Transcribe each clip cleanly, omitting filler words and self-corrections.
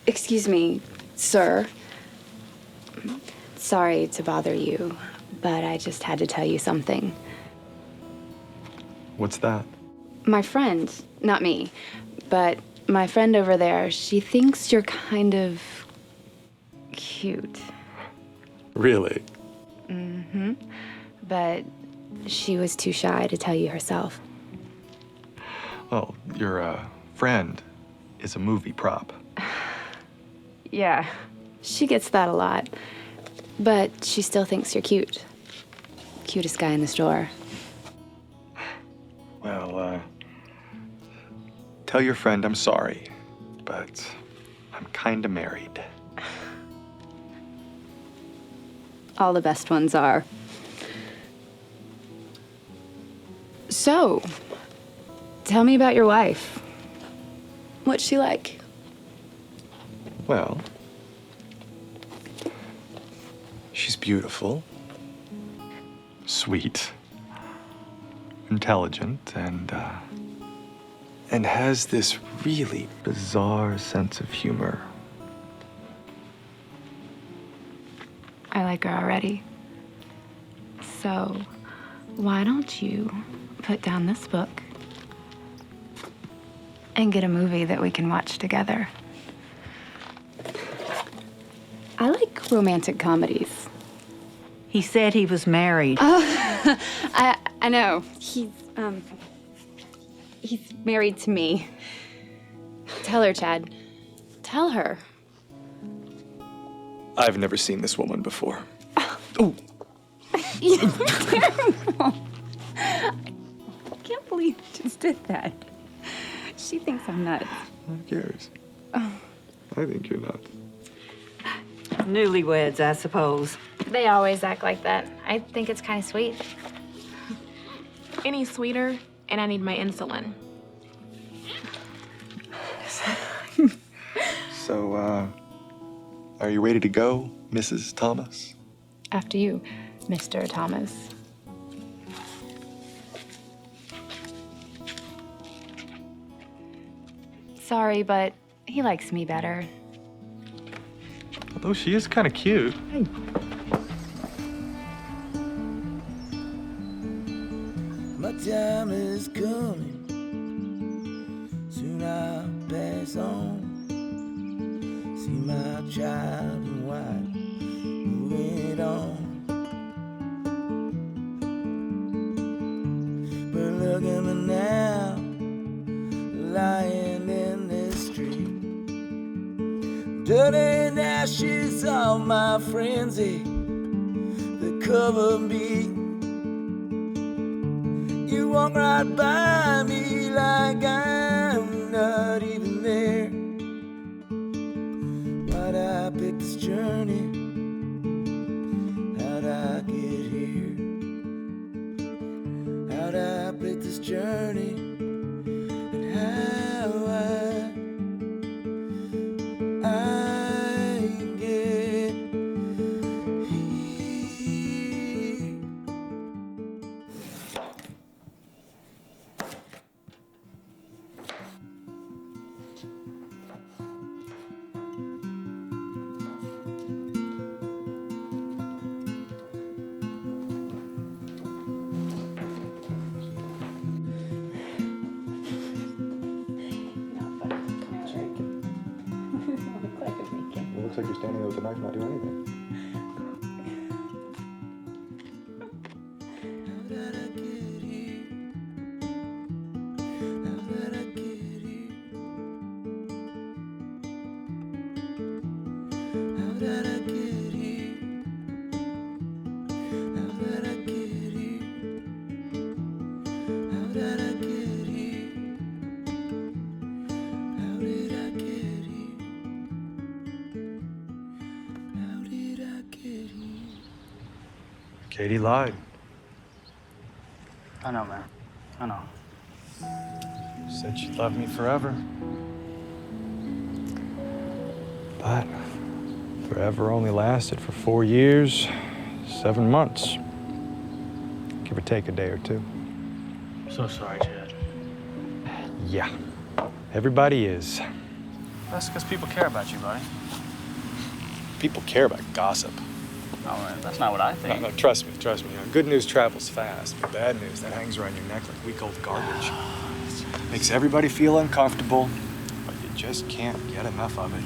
Excuse me, sir. Sorry to bother you, but I just had to tell you something. What's that? My friend, not me, but my friend over there, she thinks you're kind of cute. Really? Mm-hmm. But she was too shy to tell you herself. Oh, your friend is a movie prop. Yeah, she gets that a lot. But she still thinks you're cute. Cutest guy in the store. Well, tell your friend I'm sorry, but I'm kinda married. All the best ones are. So, tell me about your wife. What's she like? Well, she's beautiful, sweet, intelligent, and has this really bizarre sense of humor. I like her already. So, why don't you put down this book and get a movie that we can watch together? I like romantic comedies. He said he was married. I know. He's married to me. Tell her, Chad. Tell her. I've never seen this woman before. You're terrible. I can't believe you just did that. She thinks I'm nuts. Who cares? I think you're nuts. Newlyweds, I suppose. They always act like that. I think it's kind of sweet. Any sweeter, and I need my insulin. So, are you ready to go, Mrs. Thomas? After you, Mr. Thomas. Sorry, but he likes me better. Although she is kind of cute. My time is coming, soon I'll pass on. See my child and wife moving on. But look at me now, lying in this street. Dirt and ashes of my frenzy that cover me. You walk right by me like I'm not even there. Why'd I pick this journey? How'd I get here? How'd I pick this journey? And how I get here. It looks like you're standing there with a knife not doing anything. How did I get here? How did I get here? How did I get here? How did I get here? How did I get here? How did I get here? How did I get here? Katie lied. I know, man. I know. Said she'd love me forever. But forever only lasted for 4 years, 7 months. Give or take a day or two. So sorry, Chad. Yeah, everybody is. That's because people care about you, buddy. People care about gossip. Oh, that's not what I think. No, trust me. Good news travels fast, but bad news, that hangs around your neck like week old garbage. Makes everybody feel uncomfortable, but you just can't get enough of it.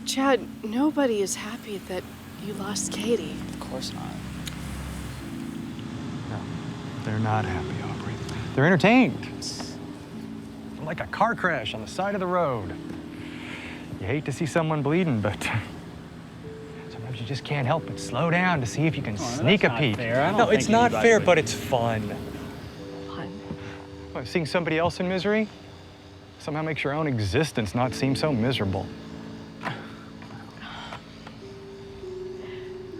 Chad, nobody is happy that you lost Katie. Of course not. No, they're not happy, Aubrey. They're entertained. Like a car crash on the side of the road. You hate to see someone bleeding, but sometimes you just can't help but slow down to see if you can sneak a peek. No, it's not fair, but it's fun. Fun? What, seeing somebody else in misery somehow makes your own existence not seem so miserable.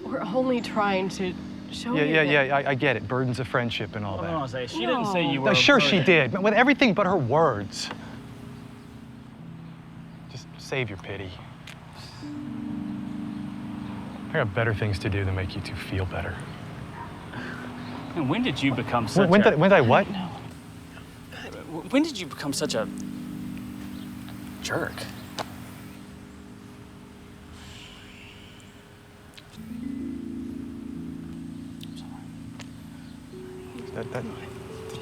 We're only trying to show you Yeah, I get it. Burdens of friendship and all that. Hold on, say, she didn't say you were. No, sure she burden. did, but with everything but her words. Just save your pity. I got better things to do than make you two feel better. And when did you become such When did I what? No. When did you become such a jerk?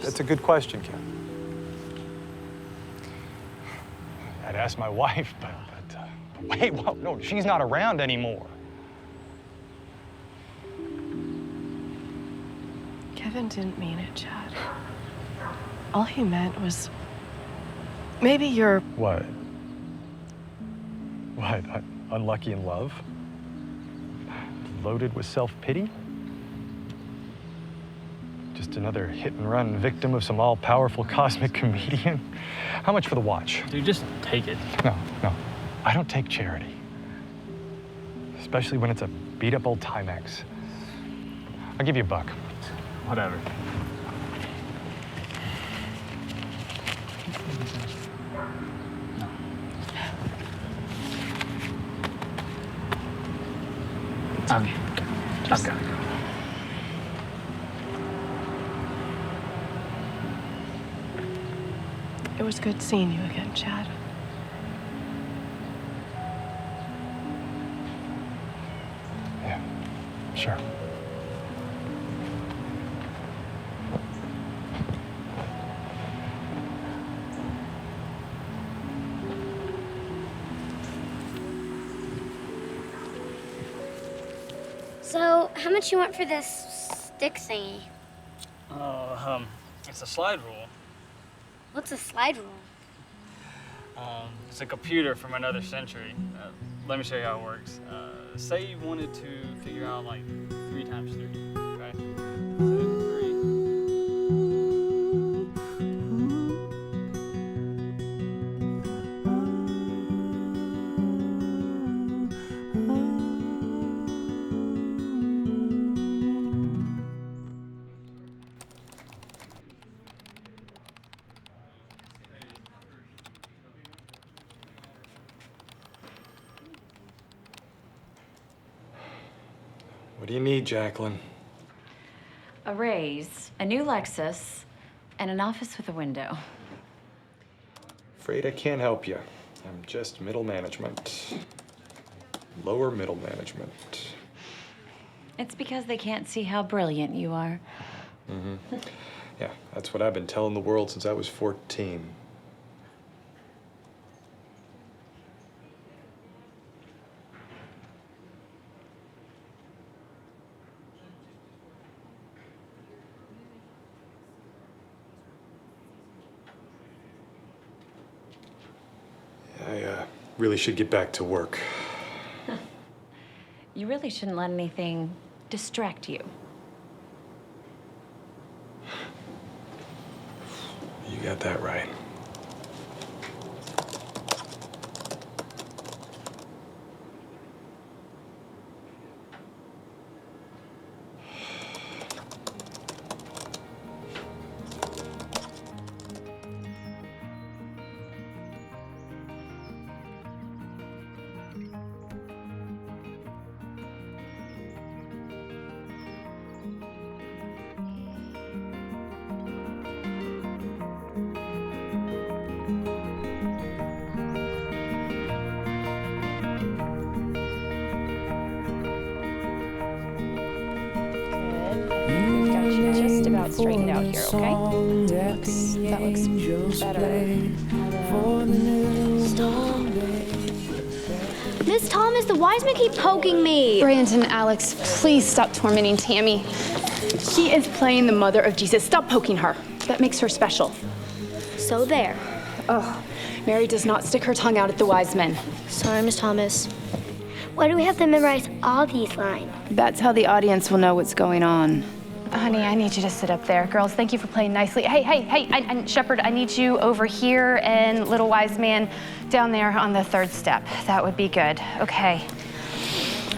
That's a good question, Ken. I'd ask my wife, but wait, whoa, no, she's not around anymore. Kevin didn't mean it, Chad. All he meant was maybe you're... What? Unlucky in love? Loaded with self-pity? Just another hit-and-run victim of some all-powerful cosmic comedian? How much for the watch? Dude, just take it. No. I don't take charity. Especially when it's a beat-up old Timex. I'll give you $1. Whatever. Okay. Just... Okay. It was good seeing you again, Chad. Yeah, sure. So, how much you want for this stick thingy? It's a slide rule. What's a slide rule? It's a computer from another century. Let me show you how it works. Say you wanted to figure out like 3 times 3, okay? So 3. What do you need, Jacqueline? A raise, a new Lexus, and an office with a window. Afraid I can't help you. I'm just middle management. Lower middle management. It's because they can't see how brilliant you are. Mm-hmm. Yeah, that's what I've been telling the world since I was 14. I really should get back to work. You really shouldn't let anything distract you. You got that right. about straightened out here, okay? That looks better. Miss Thomas, the wise men keep poking me. Brandon, Alex, please stop tormenting Tammy. She is playing the mother of Jesus. Stop poking her. That makes her special. So there. Oh, Mary does not stick her tongue out at the wise men. Sorry, Miss Thomas. Why do we have to memorize all these lines? That's how the audience will know what's going on. Honey, I need you to sit up there. Girls, thank you for playing nicely. Hey, Shepherd, I need you over here, and little wise man down there on the third step. That would be good. Okay.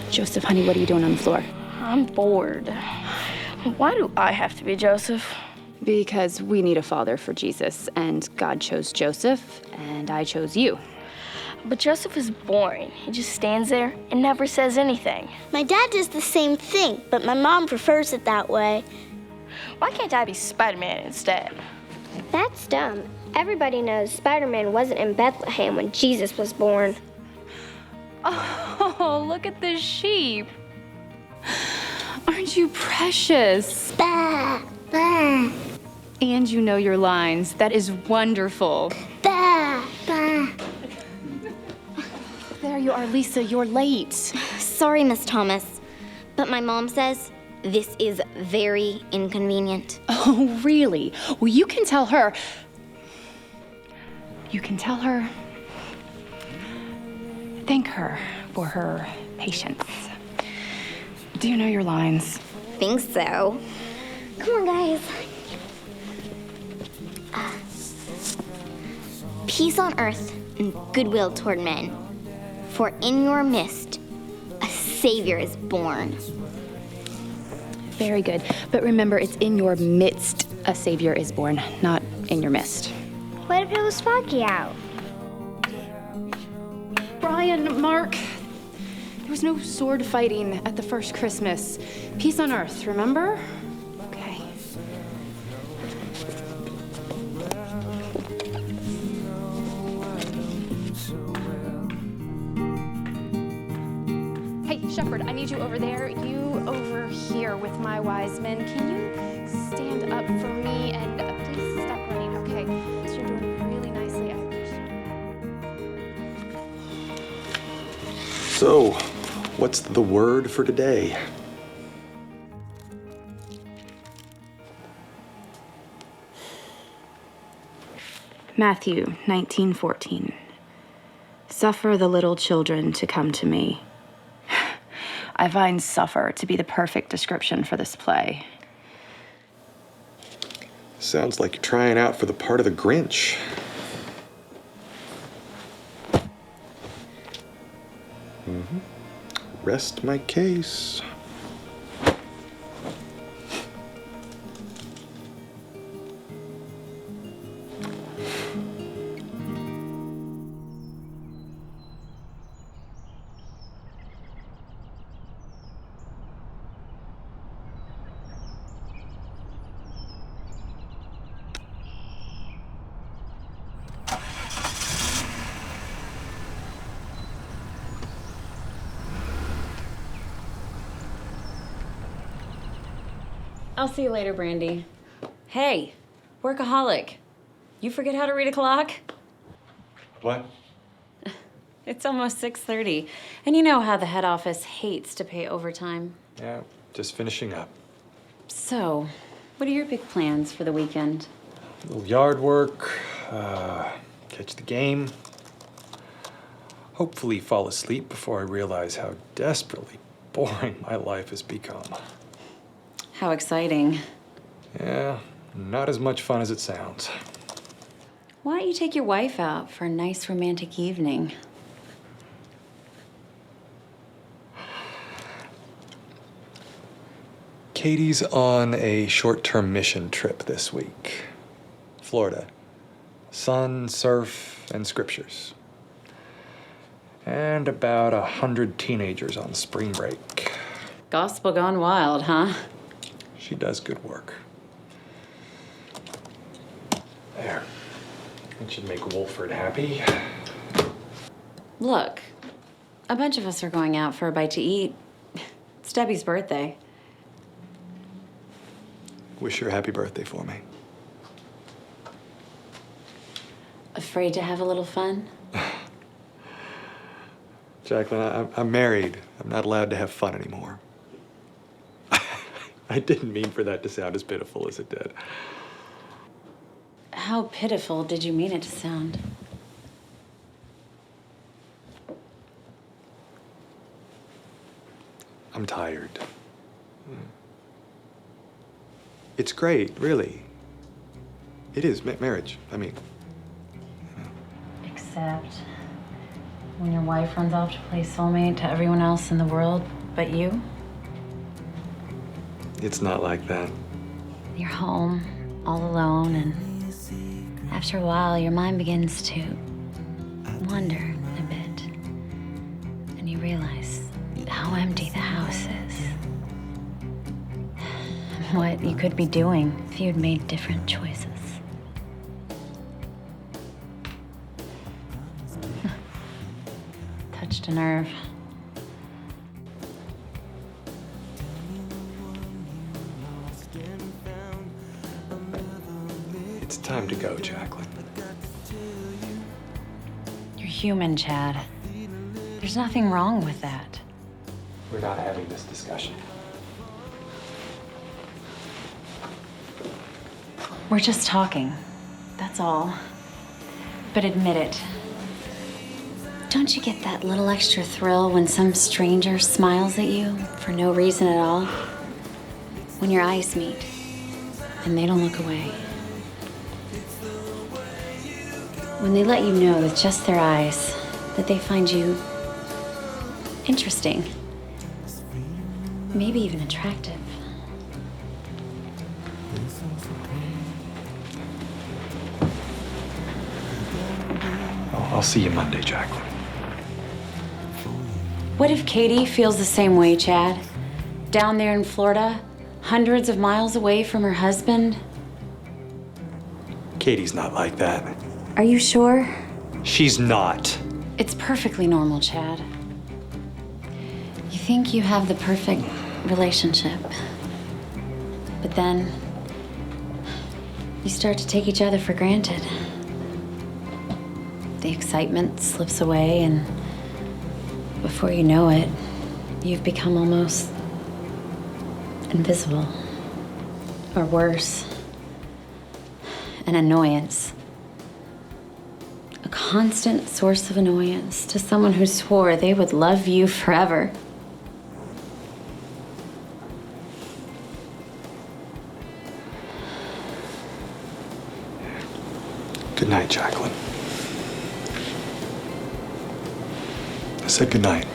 Joseph, honey, what are you doing on the floor? I'm bored. Why do I have to be Joseph? Because we need a father for Jesus, and God chose Joseph, and I chose you. But Joseph is boring. He just stands there and never says anything. My dad does the same thing, but my mom prefers it that way. Why can't I be Spider-Man instead? That's dumb. Everybody knows Spider-Man wasn't in Bethlehem when Jesus was born. Oh, look at the sheep. Aren't you precious? Bah, bah, And you know your lines. That is wonderful. bah, bah. There you are, Lisa. You're late. Sorry, Miss Thomas, but my mom says this is very inconvenient. Oh, really? Well, you can tell her. You can tell her. Thank her for her patience. Do you know your lines? Think so. Come on, guys. Peace on earth and goodwill toward men. For in your midst, a Savior is born. Very good. But remember, it's in your midst a Savior is born, not in your midst. What if it was foggy out? Brian, Mark, there was no sword fighting at the first Christmas. Peace on earth, remember? Okay. Hey, Shepherd, I need you over there. You over here with my wise men. Can you stand up for me and please stop running, okay? So you're doing really nicely. I appreciate it. So, what's the word for today? Matthew 19:14. Suffer the little children to come to me. I find suffer to be the perfect description for this play. Sounds like you're trying out for the part of the Grinch. Rest my case. I'll see you later, Brandy. Hey, workaholic. You forget how to read a clock? What? It's almost 6:30, and you know how the head office hates to pay overtime. Yeah, just finishing up. So, what are your big plans for the weekend? A little yard work, catch the game. Hopefully fall asleep before I realize how desperately boring my life has become. How exciting. Yeah, not as much fun as it sounds. Why don't you take your wife out for a nice romantic evening? Katie's on a short-term mission trip this week. Florida. Sun, surf, and scriptures. And about 100 teenagers on spring break. Gospel gone wild, huh? She does good work. There. That should make Wolford happy. Look, a bunch of us are going out for a bite to eat. It's Debbie's birthday. wish her a happy birthday for me. Afraid to have a little fun? Jacqueline, I'm married. I'm not allowed to have fun anymore. I didn't mean for that to sound as pitiful as it did. How pitiful did you mean it to sound? I'm tired. It's great, really. It is, marriage, I mean. Except when your wife runs off to play soulmate to everyone else in the world but you. It's not like that. You're home, all alone, and after a while, your mind begins to wander a bit. And you realize how empty the house is. What you could be doing if you'd made different choices. Touched a nerve. It's time to go, Jacqueline. You're human, Chad. There's nothing wrong with that. We're not having this discussion. We're just talking. That's all. But admit it. Don't you get that little extra thrill when some stranger smiles at you for no reason at all? When your eyes meet and they don't look away. When they let you know with just their eyes that they find you interesting, maybe even attractive. I'll see you Monday, Jacqueline. What if Katie feels the same way, Chad? Down there in Florida, hundreds of miles away from her husband? Katie's not like that. Are you sure? She's not. It's perfectly normal, Chad. You think you have the perfect relationship. But then you start to take each other for granted. The excitement slips away, and before you know it, you've become almost invisible. Or worse, an annoyance. A constant source of annoyance to someone who swore they would love you forever. Good night, Jacqueline. I said good night.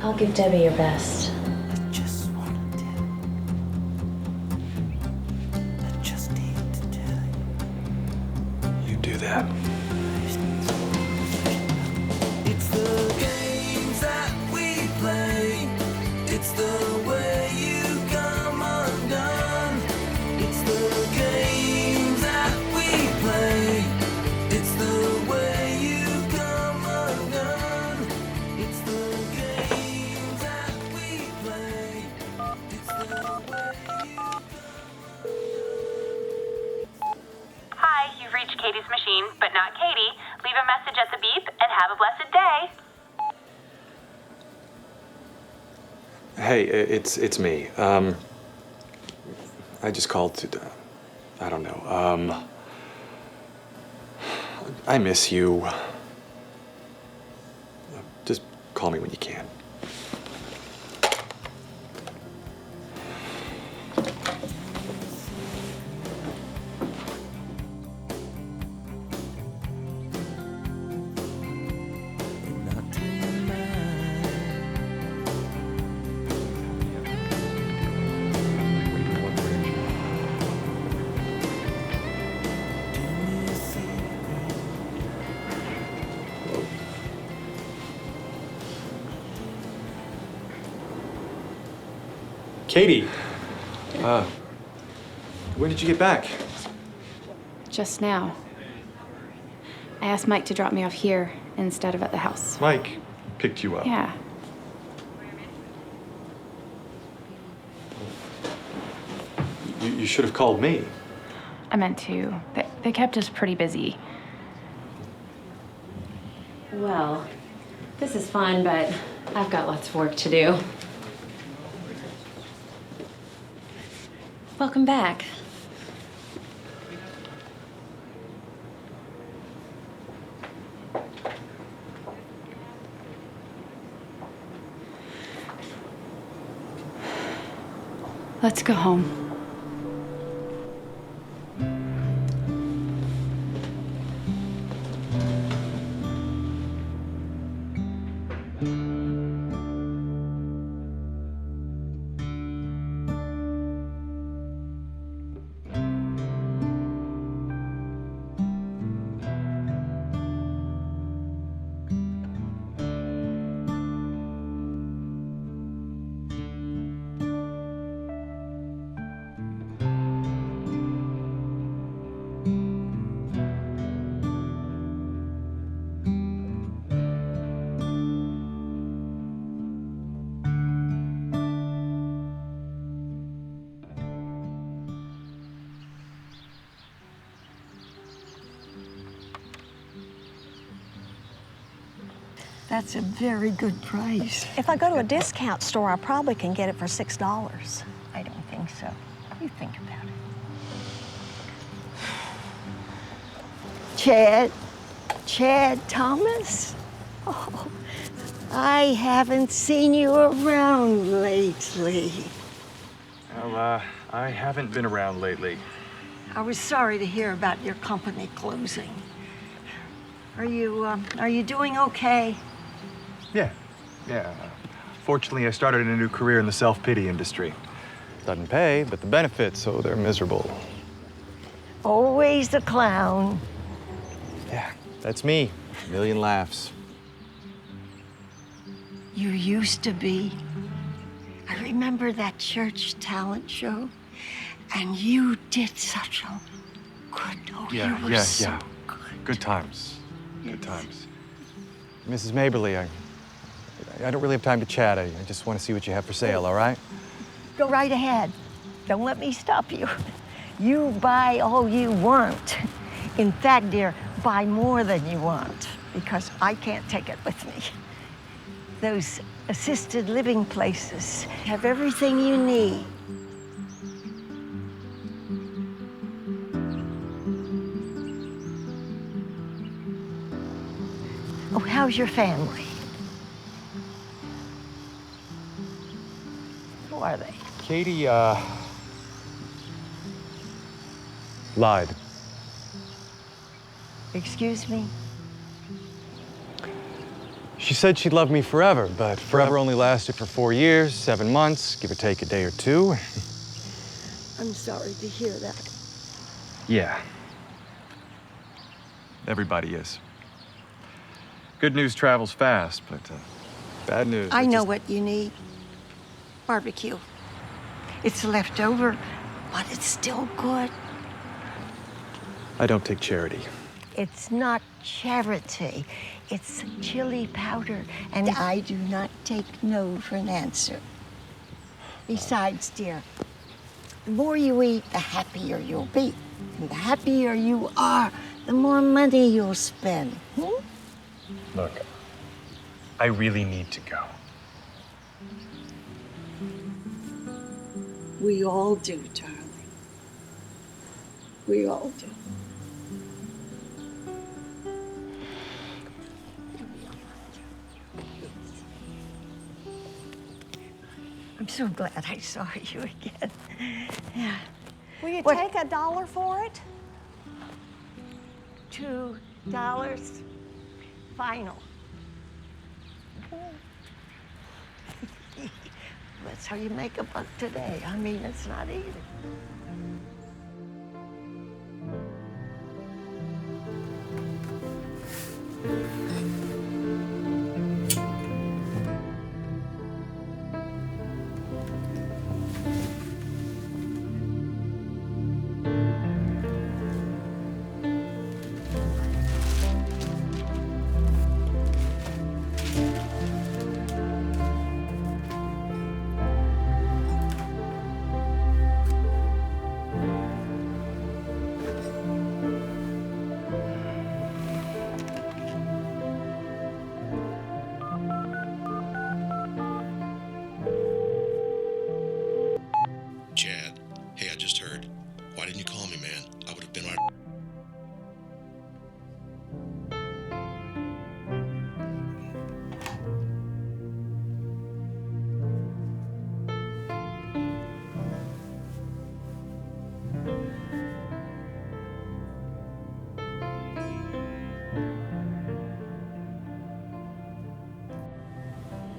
I'll give Debbie your best. You do that. It's the games that we play. It's the way you come undone. It's the games that we play. It's the way you come undone. It's the games that we play. It's the way you come Hi, you've reached Katie's machine, but not Katie. Leave a message at the beep and have a blessed day. Hey, it's me. I just called to, I don't know, I miss you. Just call me when you can. Katie, when did you get back? Just now. I asked Mike to drop me off here instead of at the house. Mike, picked you up. Yeah. You should have called me. I meant to. They kept us pretty busy. Well, this is fun, but I've got lots of work to do. Welcome back. Let's go home. That's a very good price. If I go to a discount store, I probably can get it for $6. I don't think so. You think about it. Chad Thomas? Oh, I haven't seen you around lately. Well, I haven't been around lately. I was sorry to hear about your company closing. Are you doing okay? Yeah. Fortunately, I started a new career in the self-pity industry. Doesn't pay, but the benefits, so they're miserable. Always the clown. Yeah, that's me. A million laughs. You used to be. I remember that church talent show, and you did such a good. You were so Good times. Good times. Mrs. Maberly, I don't really have time to chat. I just want to see what you have for sale, all right? Go right ahead. Don't let me stop you. You buy all you want. In fact, dear, buy more than you want, because I can't take it with me. Those assisted living places have everything you need. Oh, how's your family? Who are they? Katie, lied. Excuse me? She said she'd love me forever, but forever only lasted for 4 years, 7 months, give or take a day or two. I'm sorry to hear that. Yeah. Everybody is. Good news travels fast, but bad news. I know what you need. Barbecue. It's left over, but it's still good. I don't take charity. It's not charity. It's chili powder, and I do not take no for an answer. Besides, dear, the more you eat, the happier you'll be. And the happier you are, the more money you'll spend. Look, I really need to go. We all do, darling. We all do. I'm so glad I saw you again. Yeah. Will you take $1 for it? $2 final. That's how you make a buck today. I mean, it's not easy.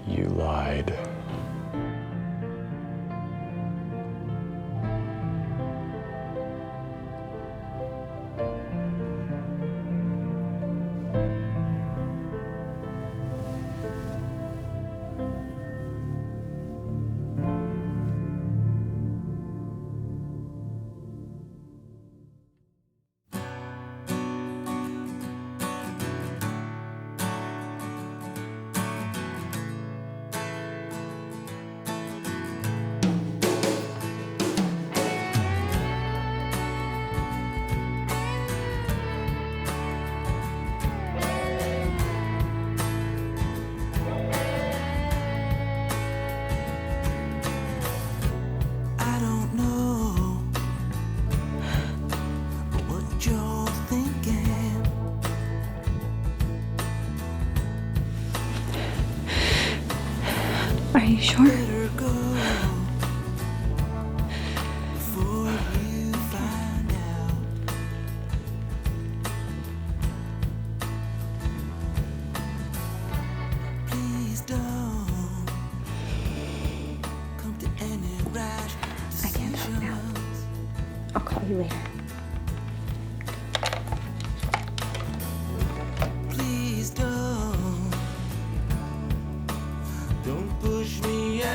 You lied. I don't know what you're thinking. Are you sure? Better go before you find out. Please don't come to any rash decisions. I'll call you later. Please don't push me out.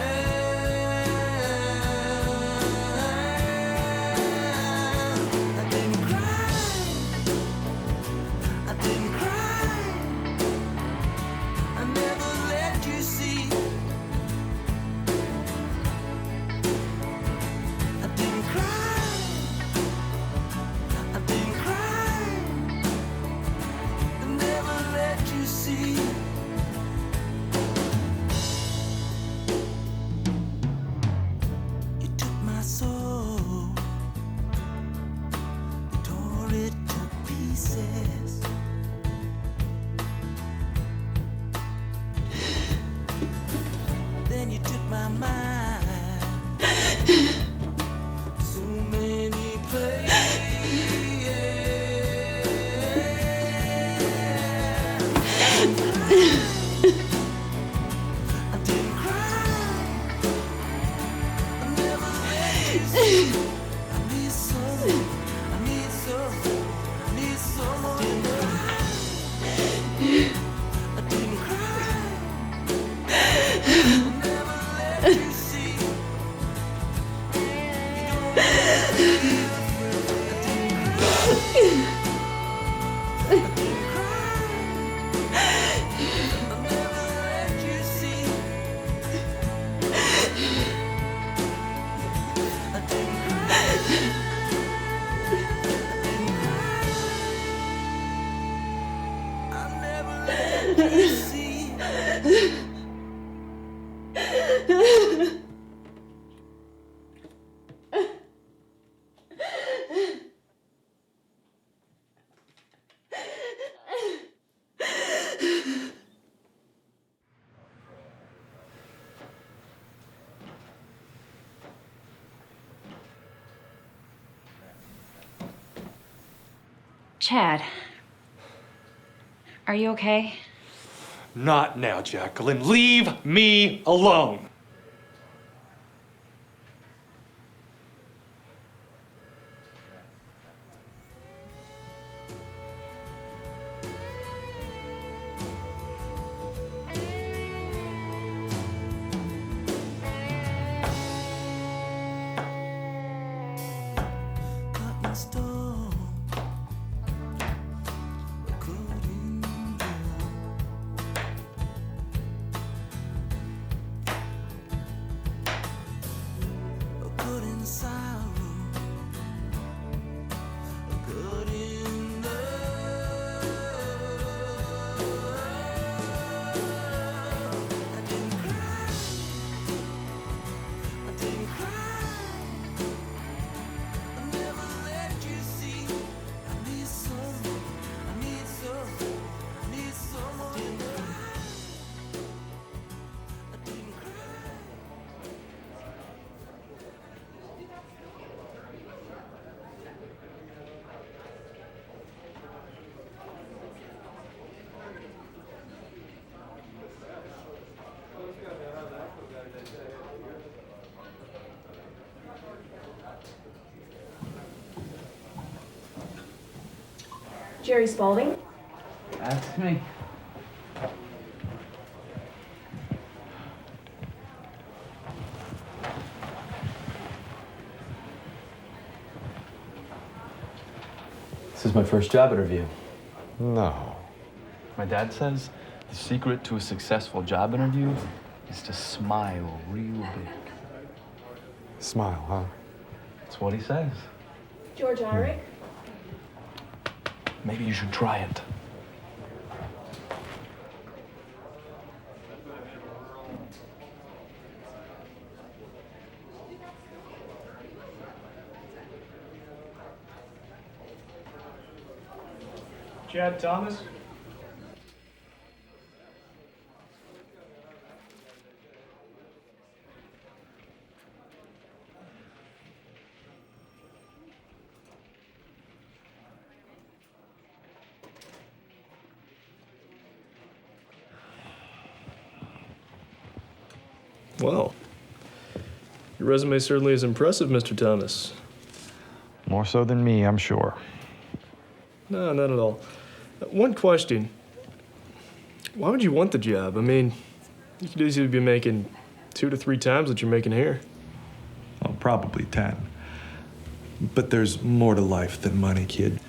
I didn't cry. I didn't cry. I never let you see. I didn't cry. I didn't cry. I never let you see. You took my soul, you tore it to pieces. Then you took my mind, so many places. I didn't cry. I never let you see. I need some. I need some. I need someone to cry. I didn't cry. I never let you see. You don't have to be afraid. I didn't cry. I didn't cry. I never let you see. I didn't cry. I never let you see. Chad, are you okay? Not now, Jacqueline. Leave me alone. Cotton stone, I couldn't do. Jerry Spalding? That's me. This is my first job interview. No. My dad says the secret to a successful job interview is to smile real big. Smile, huh? That's what he says. George Irick? Maybe you should try it. Chad Thomas? Well, your resume certainly is impressive, Mr. Thomas. More so than me, I'm sure. No, not at all. One question. Why would you want the job? I mean, you could easily be making 2 to 3 times what you're making here. Well, probably 10. But there's more to life than money, kid.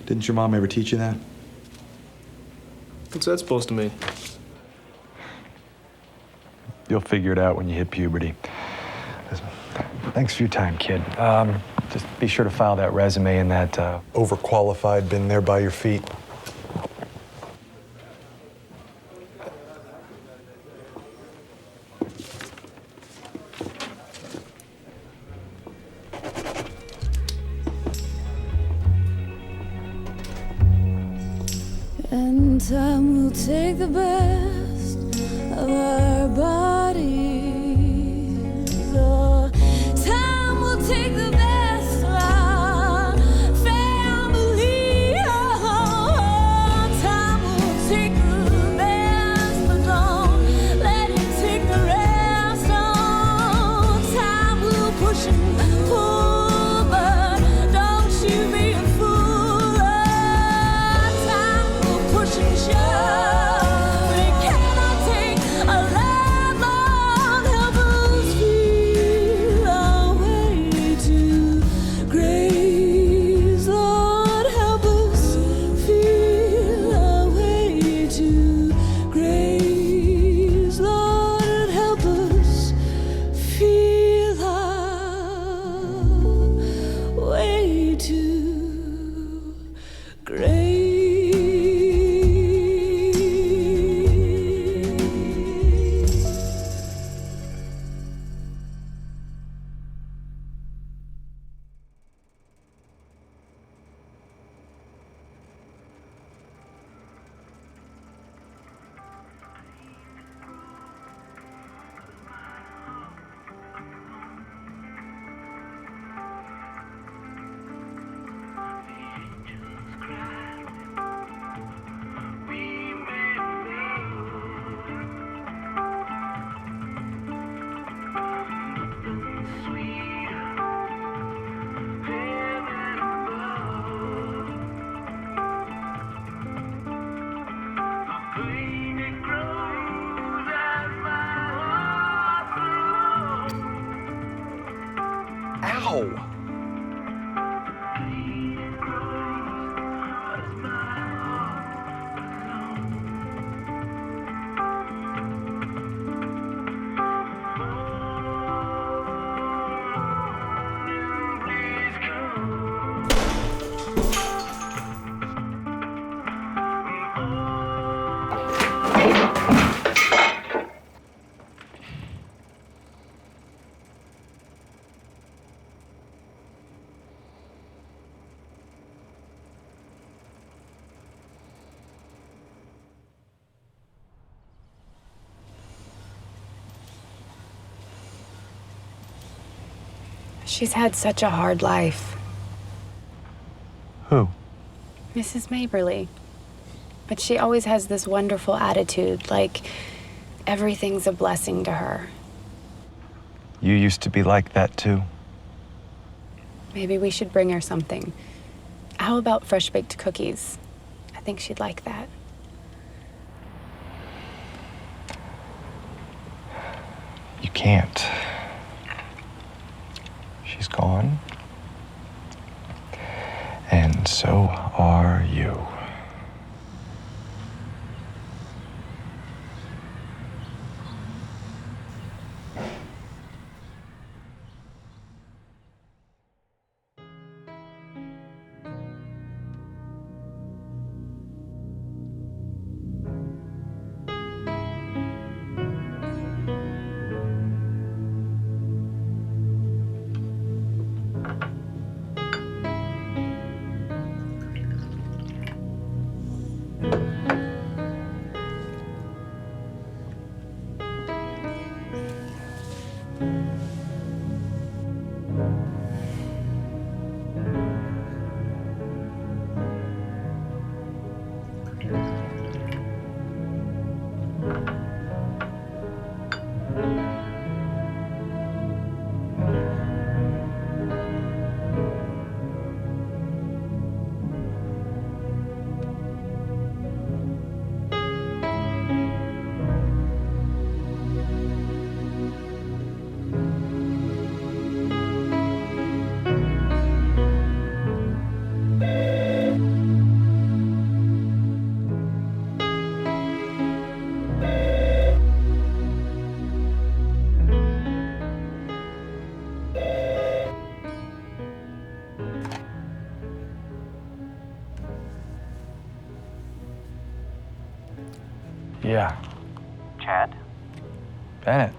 Didn't your mom ever teach you that? What's that supposed to mean? You'll figure it out when you hit puberty. Listen, thanks for your time, kid. Just be sure to file that resume in that overqualified bin there by your feet. And time will take the best of our bodies. Oh, time will take the best of our family. Oh, time will take the best, but don't let it take the rest. Oh, time will push and pull, but don't you be a fool. Oh, time will push and shove, but it cannot take a lot long. Help us feel our way to grace. Lord, help us feel our way to grace. Lord, help us feel our way to grace. Ow! She's had such a hard life. Who? Mrs. Maberly. But she always has this wonderful attitude, like everything's a blessing to her. You used to be like that too. Maybe we should bring her something. How about fresh baked cookies? I think she'd like that. You can't. She's gone. And so are you. Yeah. Chad, Bennett.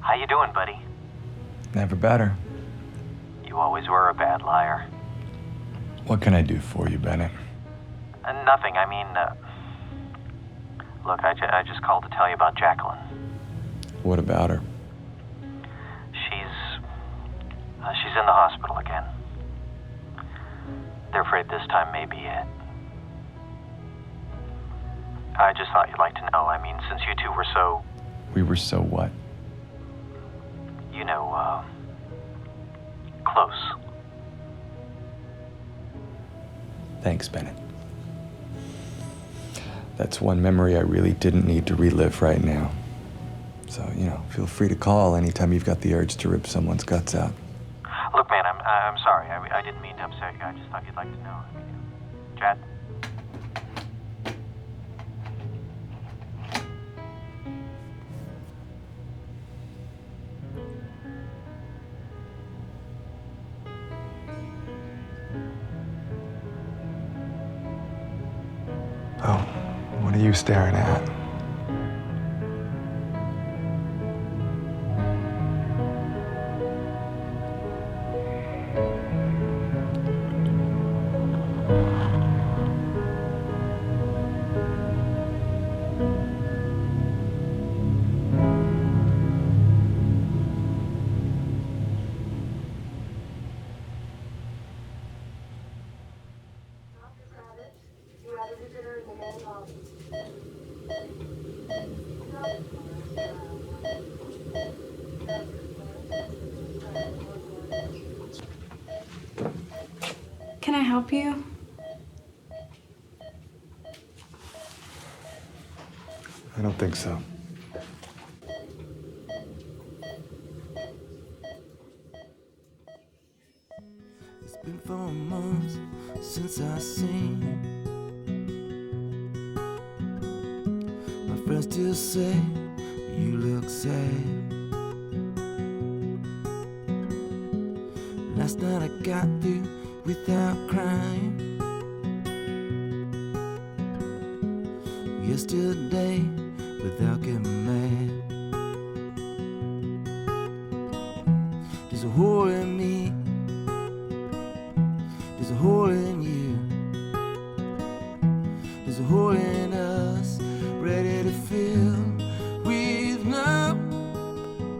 how you doing, buddy? Never better. You always were a bad liar. What can I do for you, Bennett? Nothing. I mean, look, I just called to tell you about Jacqueline. What about her? She's in the hospital again. They're afraid this time may be it. I just thought you'd like to know. I mean, since you two were so, We were so what? you know, close. Thanks, Bennett. That's one memory I really didn't need to relive right now. So, feel free to call anytime you've got the urge to rip someone's guts out. Look, man, I'm sorry. I didn't mean to upset you. I just thought you'd like to know. I mean, Chad? Oh, what are you staring at? Can I help you? I don't think so. It's been 4 months since I seen my friends still say you look sad. Last night I got through without crying. Yesterday without getting mad. There's a hole in me. There's a hole in you. There's a hole in us, ready to fill with love,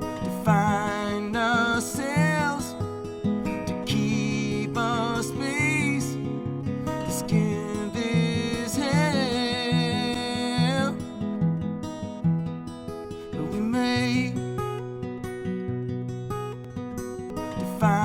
to find ourselves, to keep our space, to skin this hell that we made, to find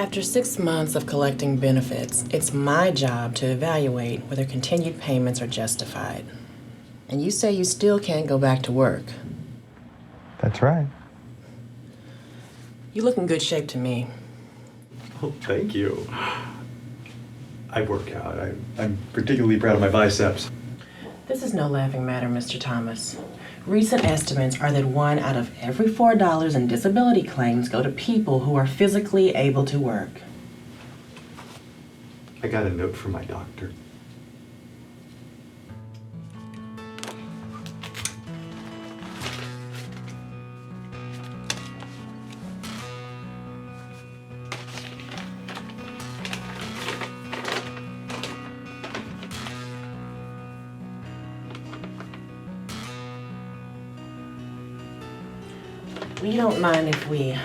After 6 months of collecting benefits, it's my job to evaluate whether continued payments are justified. And you say you still can't go back to work. That's right. You look in good shape to me. Oh, thank you. I work out. I'm particularly proud of my biceps. This is no laughing matter, Mr. Thomas. Recent estimates are that 1 out of every $4 in disability claims go to people who are physically able to work. I got a note from my doctor. You don't mind if we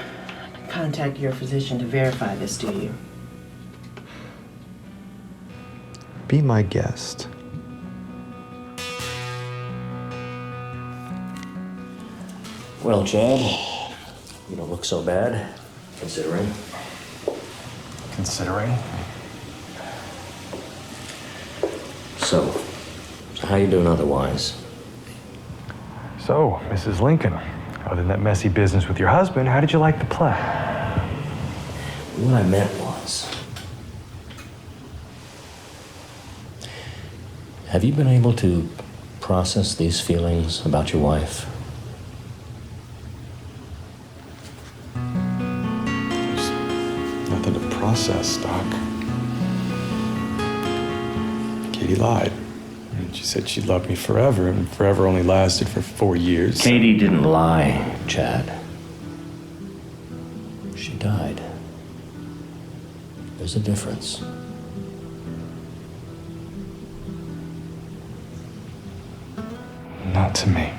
contact your physician to verify this, do you? Be my guest. Well, Chad, you don't look so bad, considering. Considering? So how you doing otherwise? So, Mrs. Lincoln, other than that messy business with your husband, how did you like the play? What I meant was, have you been able to process these feelings about your wife? There's nothing to process, Doc. Katie lied. She said she loved me forever, and forever only lasted for 4 years. Katie didn't lie, Chad. She died. There's a difference. Not to me.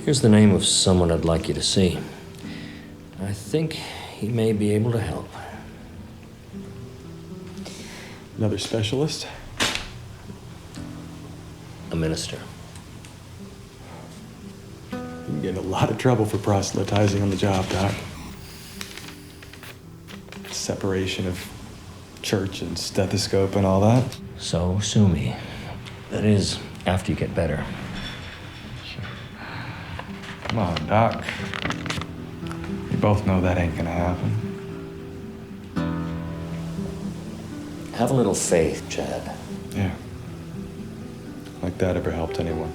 Here's the name of someone I'd like you to see. I think he may be able to help. Another specialist? A minister. You can get in a lot of trouble for proselytizing on the job, Doc. Separation of church and stethoscope and all that. So sue me. That is, after you get better. Come on, Doc. We both know that ain't gonna happen. Have a little faith, Chad. Yeah. Like that ever helped anyone.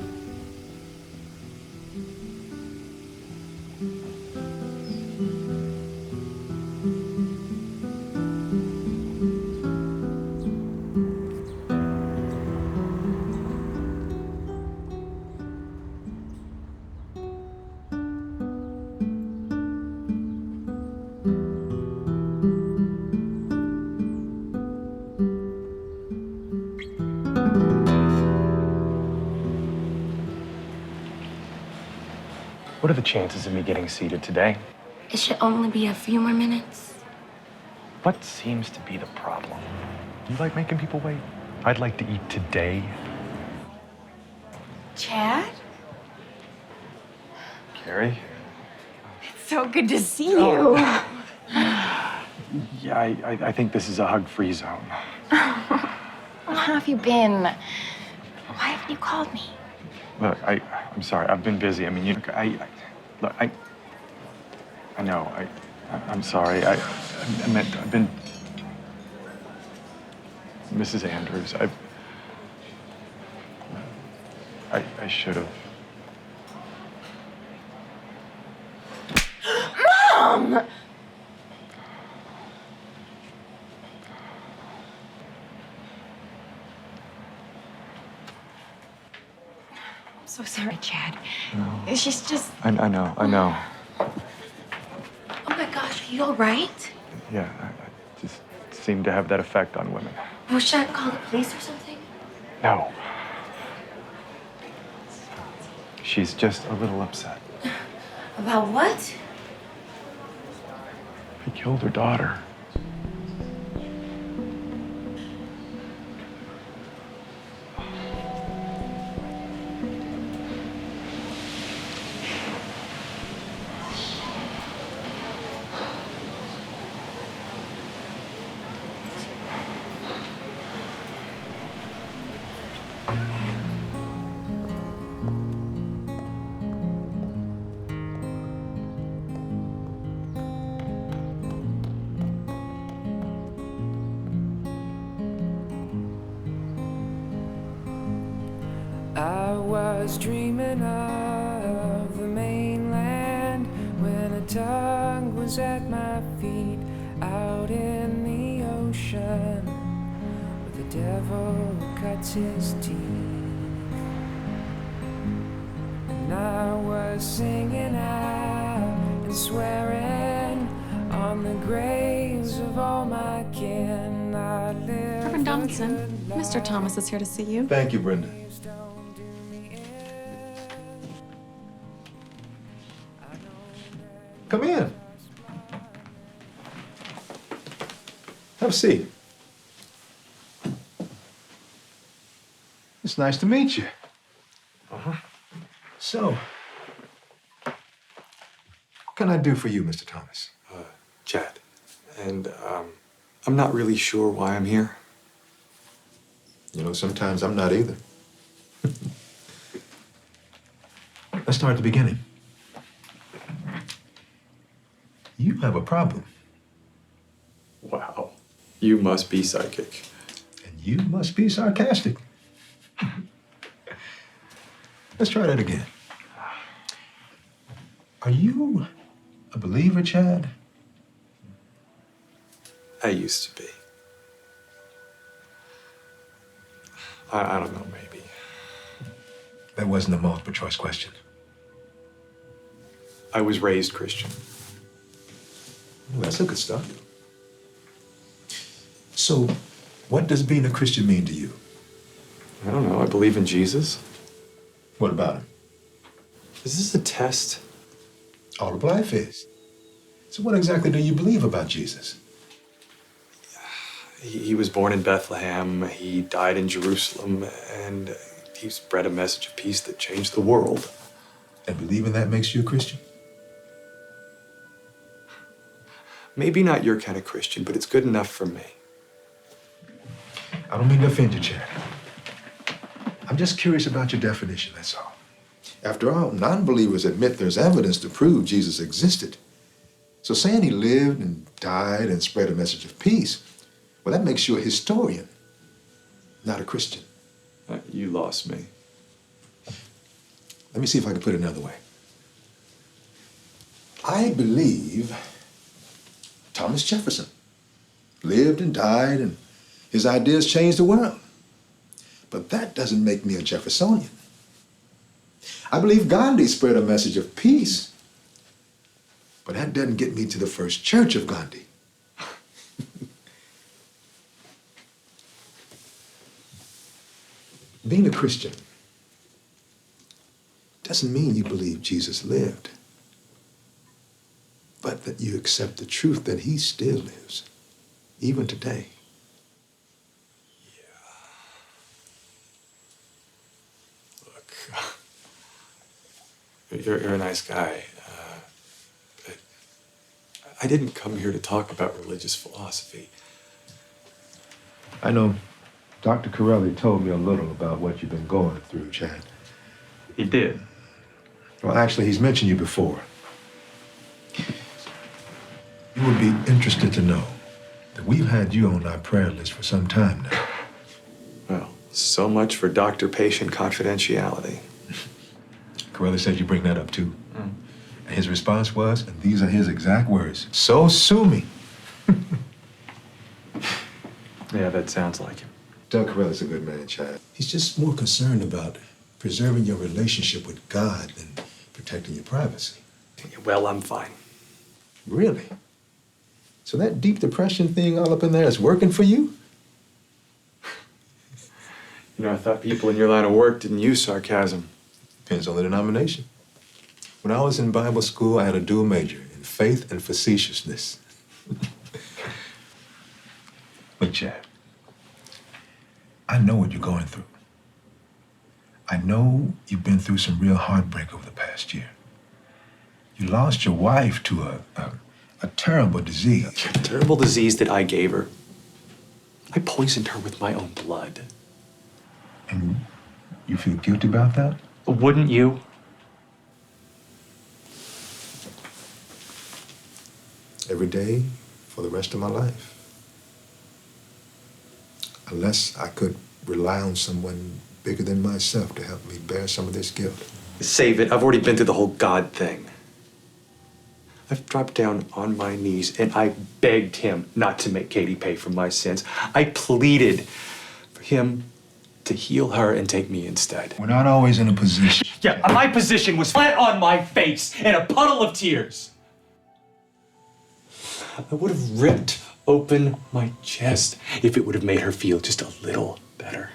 What are the chances of me getting seated today? It should only be a few more minutes. What seems to be the problem? You like making people wait? I'd like to eat today. Chad? Carrie? It's so good to see you. Oh. Yeah, I think this is a hug-free zone. Well, how have you been? Why haven't you called me? Look, I'm sorry. I've been busy. I mean, I know. I'm sorry. I meant I've been. Mrs. Andrews. I should have. Mom! I'm so sorry, Chad. No. She's just... I know. Oh my gosh, are you all right? Yeah, I just seem to have that effect on women. Well, should I call the police or something? No. She's just a little upset. About what? He killed her daughter. was dreaming of the mainland when a tug was at my feet out in the ocean where the devil cuts his teeth. And I was singing out and swearing on the graves of all my kin. I live. Reverend Donaldson, Mr. Thomas is here to see you. Thank you, Brenda. Come in. Have a seat. It's nice to meet you. So, what can I do for you, Mr. Thomas? Chad. And, I'm not really sure why I'm here. You know, sometimes I'm not either. Let's start at the beginning. You have a problem. Wow. You must be psychic. And you must be sarcastic. Let's try that again. Are you a believer, Chad? I used to be. I don't know, maybe. That wasn't a multiple choice question. I was raised Christian. Well, that's a good start. So, what does being a Christian mean to you? I don't know. I believe in Jesus. What about him? Is this a test? All of life is. So what exactly do you believe about Jesus? He was born in Bethlehem, he died in Jerusalem, and he spread a message of peace that changed the world. And believing that makes you a Christian? Maybe not your kind of Christian, but it's good enough for me. I don't mean to offend you, Chad. I'm just curious about your definition, that's all. After all, non-believers admit there's evidence to prove Jesus existed. So saying he lived and died and spread a message of peace, well, that makes you a historian, not a Christian. You lost me. Let me see if I can put it another way. I believe Thomas Jefferson lived and died, and his ideas changed the world. But that doesn't make me a Jeffersonian. I believe Gandhi spread a message of peace, but that doesn't get me to the first church of Gandhi. Being a Christian doesn't mean you believe Jesus lived, but that you accept the truth that he still lives, even today. You're a nice guy, but I didn't come here to talk about religious philosophy. I know Dr. Corelli told me a little about what you've been going through, Chad. He did? Well, actually, he's mentioned you before. You would be interested to know that we've had you on our prayer list for some time now. Well, so much for doctor-patient confidentiality. Corelli said you bring that up too. And his response was, and these are his exact words, "So sue me." Yeah, that sounds like him. Doug Corelli's a good man, Chad. He's just more concerned about preserving your relationship with God than protecting your privacy. Well, I'm fine. Really? So that deep depression thing all up in there is working for you? You know, I thought people in your line of work didn't use sarcasm. Depends on the denomination. When I was in Bible school, I had a dual major in faith and facetiousness. Look, Chad, I know what you're going through. I know you've been through some real heartbreak over the past year. You lost your wife to a terrible disease. A terrible disease that I gave her. I poisoned her with my own blood. And you feel guilty about that? Wouldn't you? Every day for the rest of my life. Unless I could rely on someone bigger than myself to help me bear some of this guilt. Save it. I've already been through the whole God thing. I've dropped down on my knees and I begged him not to make Katie pay for my sins. I pleaded for him to heal her and take me instead. We're not always in a position. Yeah, my position was flat on my face in a puddle of tears. I would have ripped open my chest if it would have made her feel just a little better.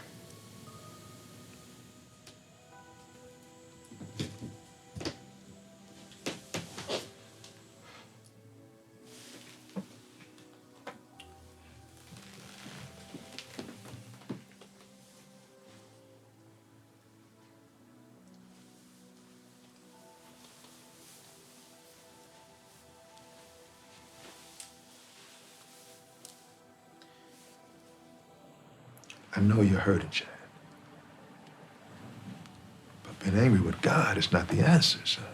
I know you're hurting, Chad. But being angry with God is not the answer, son.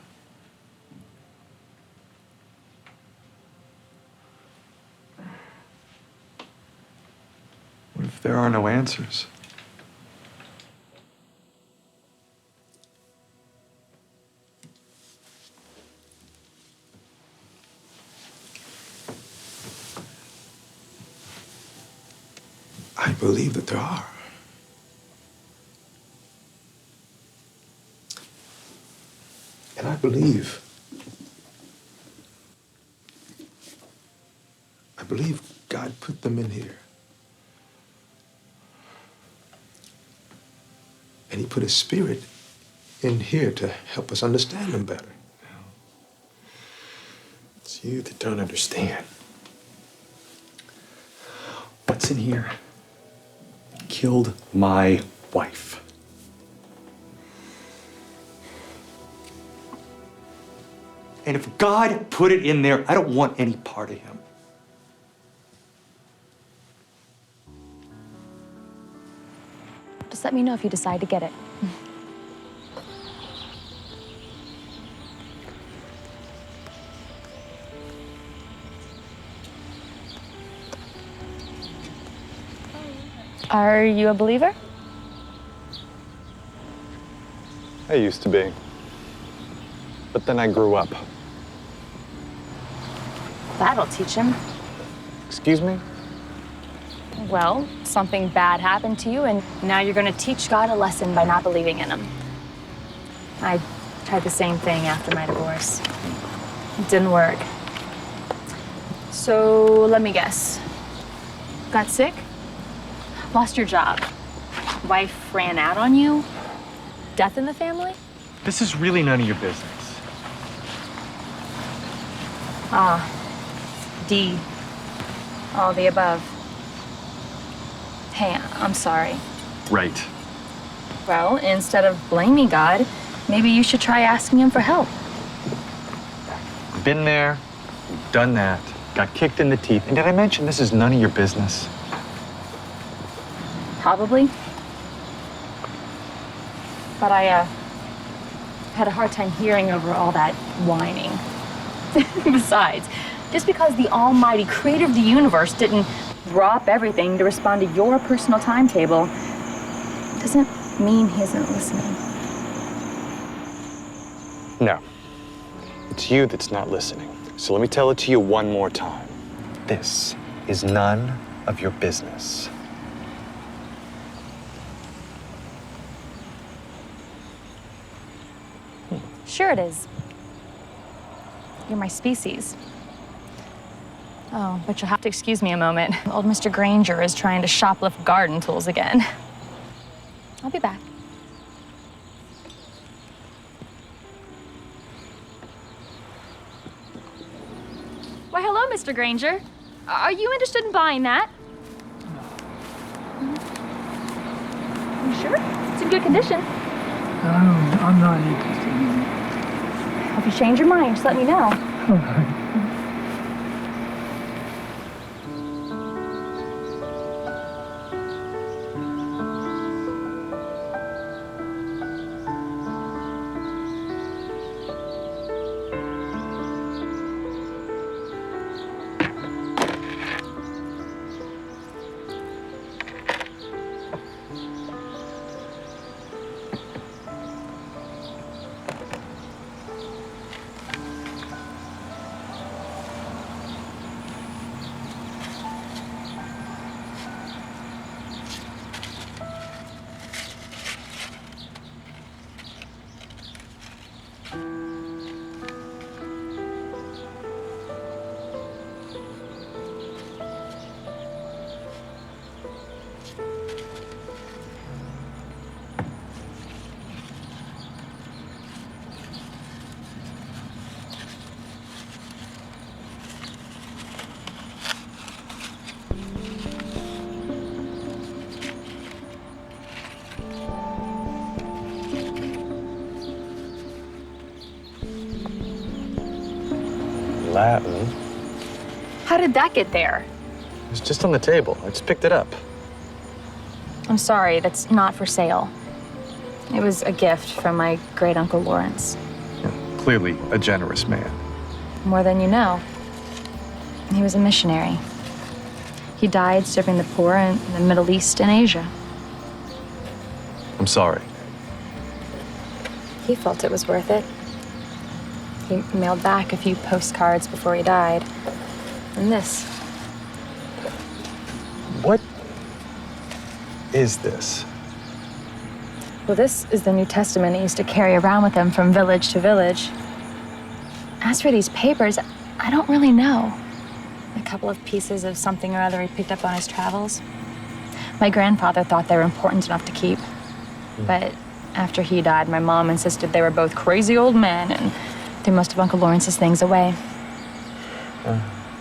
What if there are no answers? I believe that there are. And I believe God put them in here. And he put his spirit in here to help us understand them better. It's you that don't understand. What's in here killed my wife. And if God put it in there, I don't want any part of him. Just let me know if you decide to get it. Are you a believer? I used to be. But then I grew up. That'll teach him. Excuse me? Well, something bad happened to you, and now you're gonna teach God a lesson by not believing in him. I tried the same thing after my divorce. It didn't work. So, let me guess. Got sick? Lost your job? Wife ran out on you? Death in the family? This is really none of your business. D. All the above. Hey, I'm sorry. Right. Well, instead of blaming God, maybe you should try asking him for help. Been there, done that, got kicked in the teeth. And did I mention this is none of your business? Probably. But I had a hard time hearing over all that whining. Besides, just because the almighty creator of the universe didn't drop everything to respond to your personal timetable doesn't mean he isn't listening. No. It's you that's not listening. So let me tell it to you one more time. This is none of your business. Sure it is. You're my species. Oh, but you'll have to excuse me a moment. Old Mr. Granger is trying to shoplift garden tools again. I'll be back. Why, hello, Mr. Granger. Are you interested in buying that? You sure? It's in good condition. I'm not interested in it. If you change your mind, just let me know. All right. Latin. How did that get there? It was just on the table. I just picked it up. I'm sorry, that's not for sale. It was a gift from my great uncle Lawrence. Clearly a generous man. More than you know. He was a missionary. He died serving the poor in the Middle East and Asia. I'm sorry. He felt it was worth it. He mailed back a few postcards before he died. And this. What is this? Well, this is the New Testament he used to carry around with him from village to village. As for these papers, I don't really know. A couple of pieces of something or other he picked up on his travels. My grandfather thought they were important enough to keep. But after he died, my mom insisted they were both crazy old men and threw most of Uncle Lawrence's things away.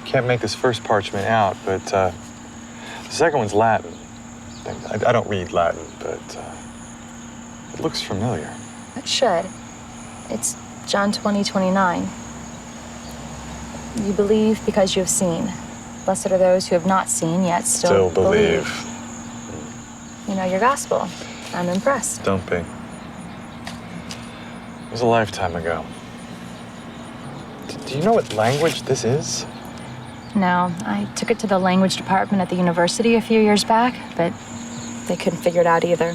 Can't make this first parchment out, but the second one's Latin. I don't read Latin, but it looks familiar. It should. It's John 20:29. You believe because you have seen. Blessed are those who have not seen yet still believe. You know your gospel. I'm impressed. Don't be. It was a lifetime ago. Do you know what language this is? No, I took it to the language department at the university a few years back, but they couldn't figure it out either.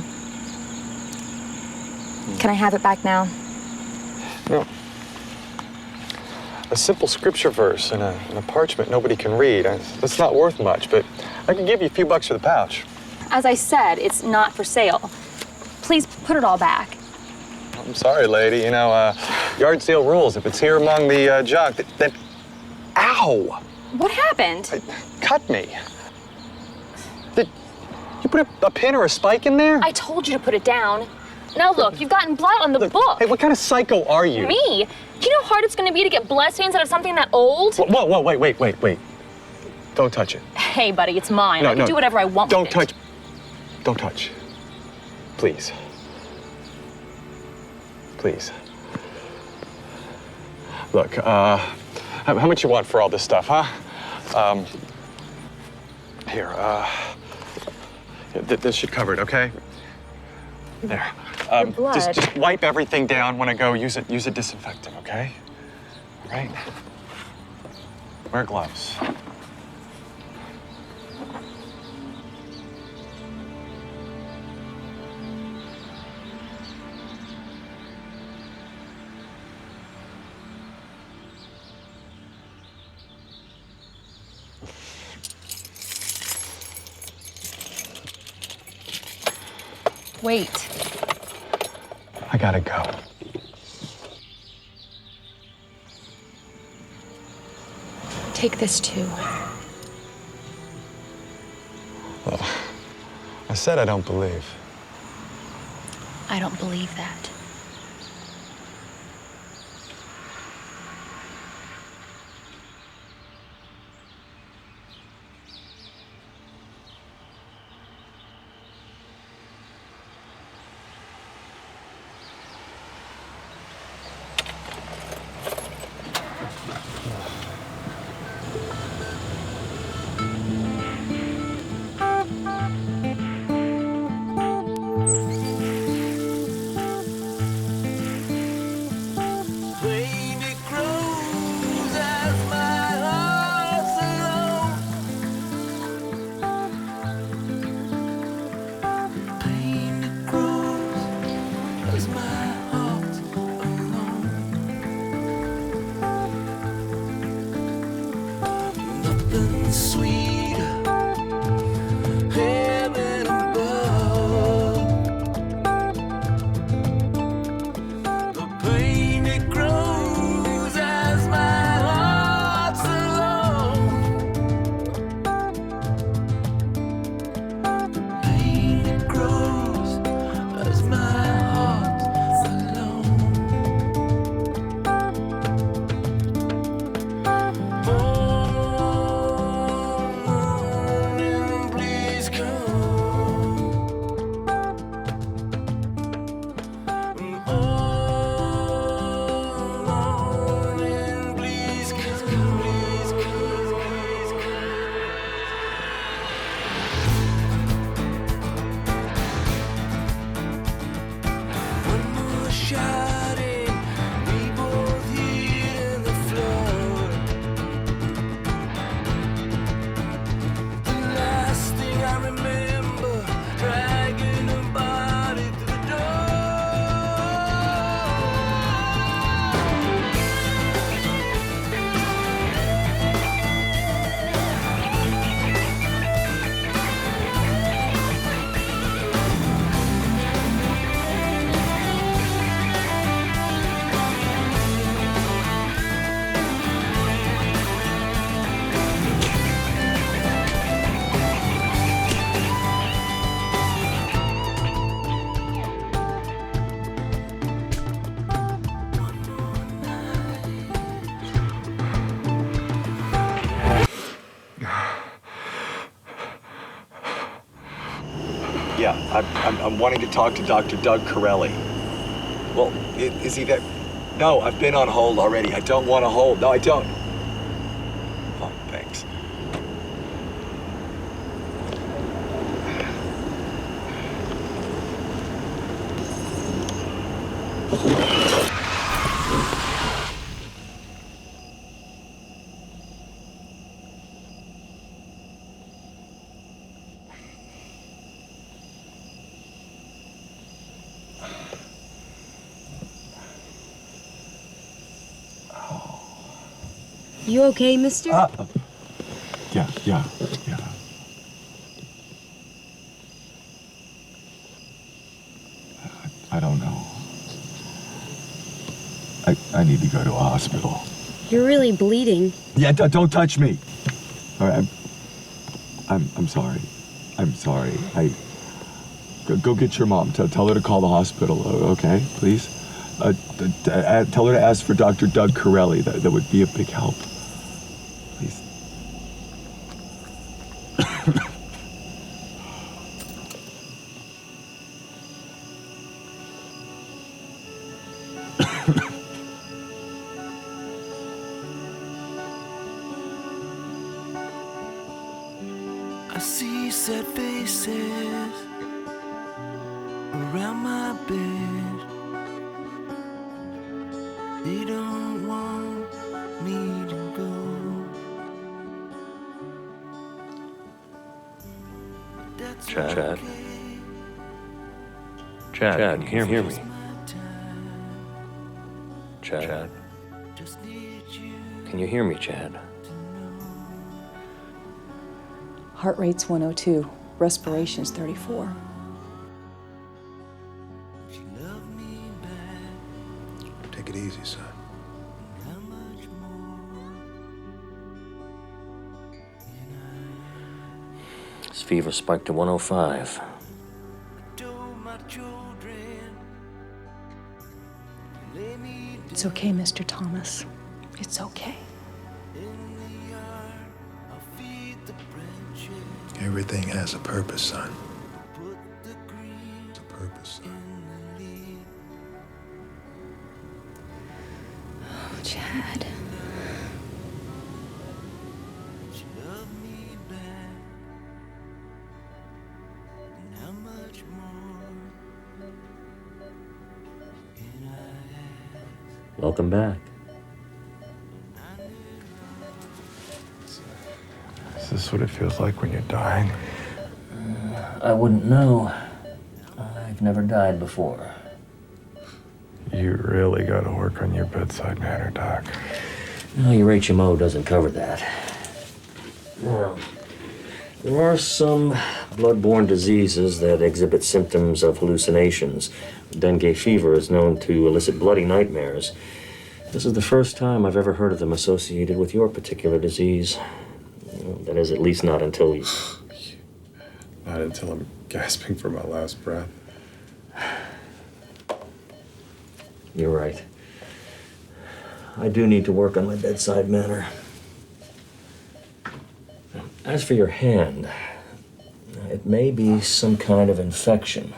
Can I have it back now? No. A simple scripture verse in a parchment nobody can read. That's not worth much, but I can give you a few bucks for the pouch. As I said, it's not for sale. Please put it all back. I'm sorry, lady. You know, yard sale rules. If it's here among the junk, then... Ow! What happened? Cut me. Did you put a pin or a spike in there? I told you to put it down. Now look, you've gotten blood on the book. Hey, what kind of psycho are you? Me? Do you know how hard it's going to be to get blood stains out of something that old? Whoa, wait. Don't touch it. Hey, buddy, it's mine. I can do whatever I want with it. Don't touch. Please. Please. Look, how much you want for all this stuff, huh? Here, this should cover it, okay? There. blood. Just wipe everything down when I go. Use a disinfectant, okay? All right? Wear gloves. Wait. I gotta go. Take this too. Well, I said I don't believe. I don't believe that. Yeah, I'm wanting to talk to Dr. Doug Corelli. Well, is he there? No, I've been on hold already. I don't want to hold. No, I don't. Oh, thanks. You okay, mister? Yeah. I don't know. I need to go to a hospital. You're really bleeding. Yeah, don't touch me. All right, I'm sorry. I'm sorry. Go get your mom. Tell her to call the hospital, okay, please? Tell her to ask for Dr. Doug Corelli. That would be a big help. Please. I see sad faces around my bed. They don't want me to go. Chad? Chad, can you hear me? Chad? Can you hear me, Chad? Heart rate's 102. Respiration's 34. Take it easy, son. His fever spiked to 105. It's okay, Mr. Thomas. It's okay. Everything has a purpose, son. It's a purpose, son. Oh, Chad. Welcome back. Is this what it feels like when you're dying? I wouldn't know. I've never died before. You really gotta work on your bedside manner, Doc. No, your HMO doesn't cover that. Now, there are some blood-borne diseases that exhibit symptoms of hallucinations. Dengue fever is known to elicit bloody nightmares. This is the first time I've ever heard of them associated with your particular disease. That is, at least not until you... Not until I'm gasping for my last breath. You're right. I do need to work on my bedside manner. As for your hand, it may be some kind of infection,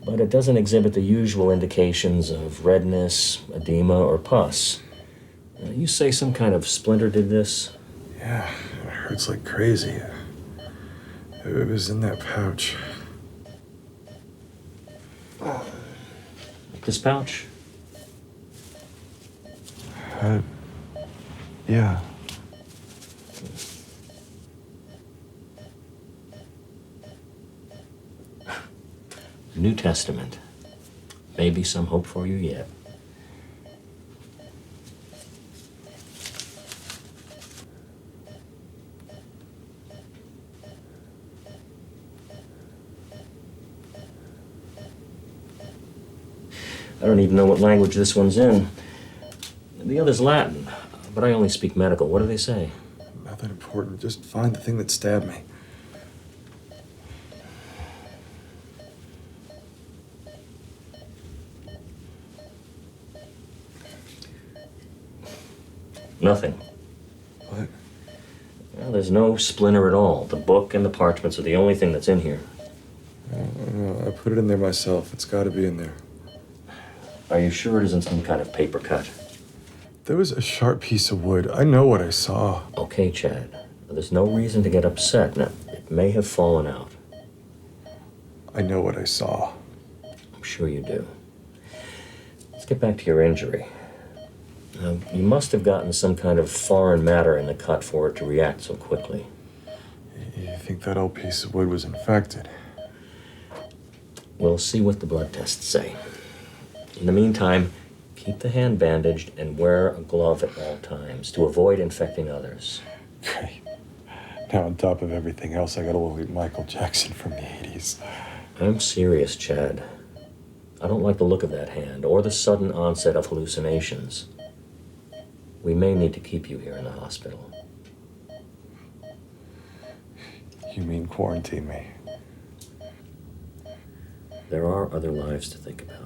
but it doesn't exhibit the usual indications of redness, edema, or pus. You say some kind of splinter did this? Yeah, it hurts like crazy. It was in that pouch. This pouch? Yeah. New Testament. Maybe some hope for you yet. I don't even know what language this one's in. The other's Latin, but I only speak medical. What do they say? Nothing important. Just find the thing that stabbed me. Nothing. What? Well, there's no splinter at all. The book and the parchments are the only thing that's in here. I put it in there myself. It's got to be in there. Are you sure it isn't some kind of paper cut? There was a sharp piece of wood. I know what I saw. Okay, Chad. There's no reason to get upset. Now, it may have fallen out. I know what I saw. I'm sure you do. Let's get back to your injury. You must have gotten some kind of foreign matter in the cut for it to react so quickly. You think that old piece of wood was infected? We'll see what the blood tests say. In the meantime, keep the hand bandaged and wear a glove at all times to avoid infecting others. Great. Now, on top of everything else, I gotta look like Michael Jackson from the 80s. I'm serious, Chad. I don't like the look of that hand or the sudden onset of hallucinations. We may need to keep you here in the hospital. You mean quarantine me? There are other lives to think about.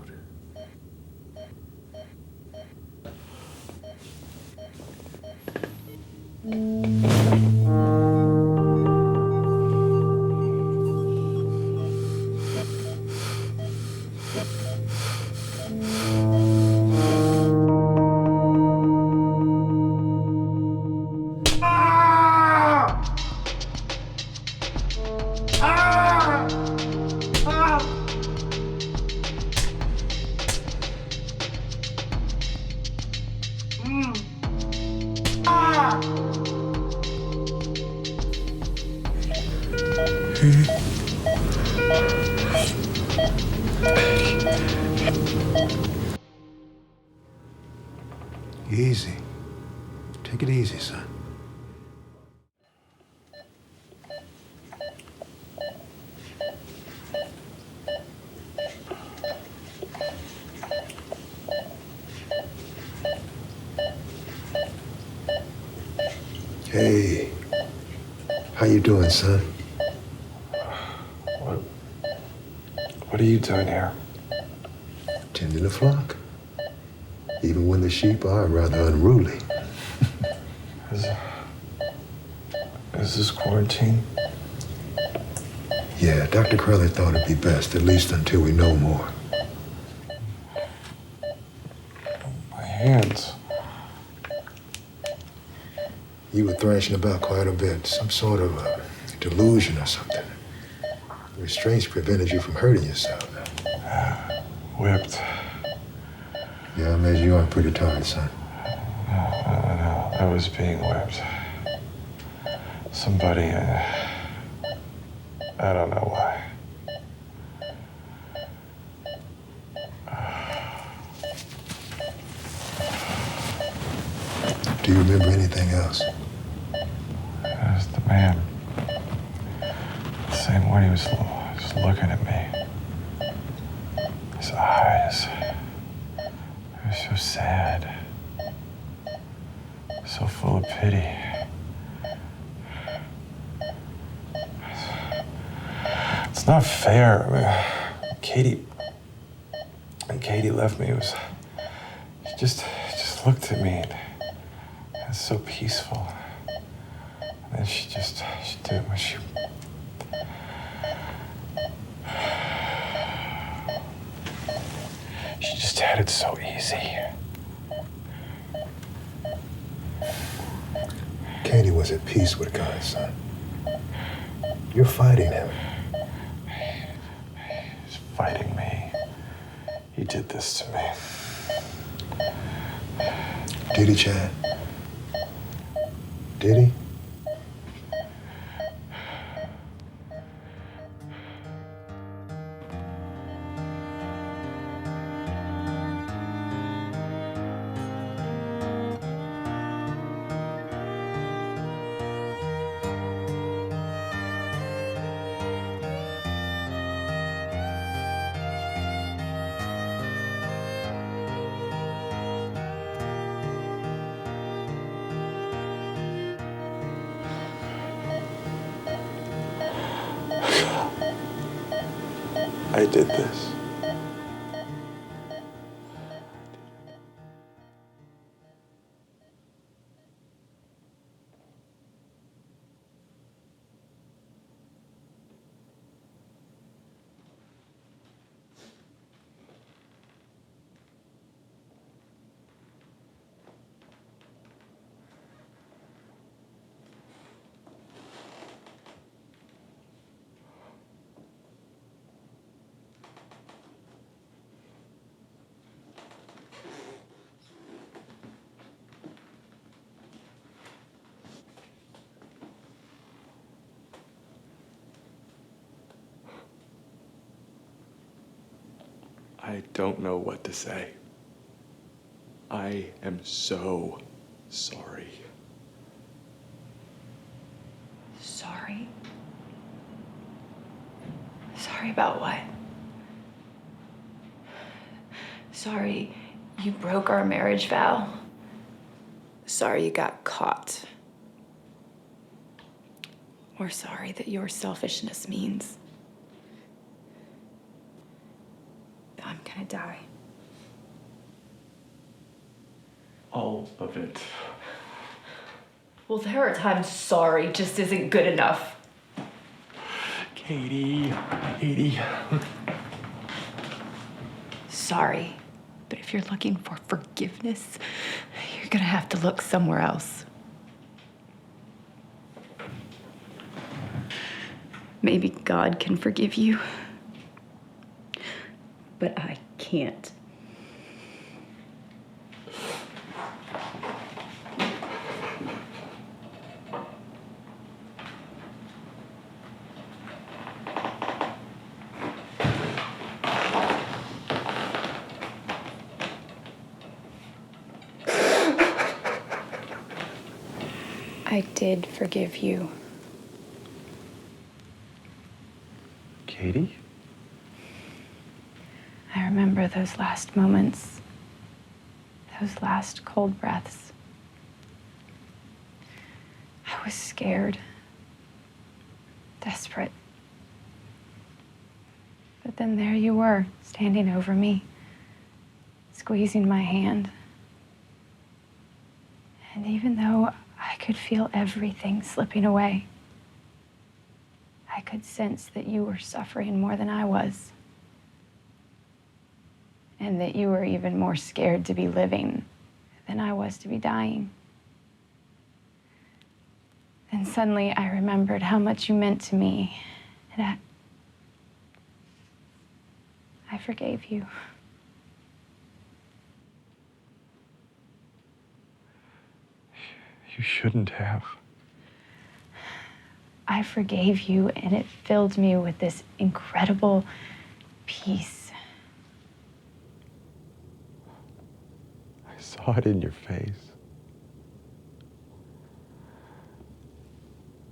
Easy. Take it easy, son. Hey, how you doing, son? What are you doing here? Tending the flock. Even when the sheep are rather unruly. Is this quarantine? Yeah, Dr. Crowley thought it'd be best, at least until we know more. My hands. You were thrashing about quite a bit. Some sort of delusion or something. Restraints prevented you from hurting yourself. Whipped. Yeah, I imagine you are pretty tired, son. No, I was being whipped. Somebody, I don't know why. Do you remember anything else? It was the man. The same way he was looking at me. His eyes. They were so sad. So full of pity. It's not fair. I mean, Katie left me. She just looked at me and it was so peaceful. And then she did what she. She just had it so easy. Katie was at peace with God, son. You're fighting him. He's fighting me. He did this to me. Did he, Chad? Did he? I did this. I don't know what to say. I am so sorry. Sorry? Sorry about what? Sorry you broke our marriage vow. Sorry you got caught. Or sorry that your selfishness means I'm gonna die. All of it. Well, there are times sorry just isn't good enough. Katie. Sorry, but if you're looking for forgiveness, you're gonna have to look somewhere else. Maybe God can forgive you, but I can't. I did forgive you. Katie? I remember those last moments, those last cold breaths. I was scared, desperate. But then there you were, standing over me, squeezing my hand. And even though I could feel everything slipping away, I could sense that you were suffering more than I was. And that you were even more scared to be living than I was to be dying. Then suddenly I remembered how much you meant to me. And I forgave you. You shouldn't have. I forgave you, and it filled me with this incredible peace. I saw it in your face.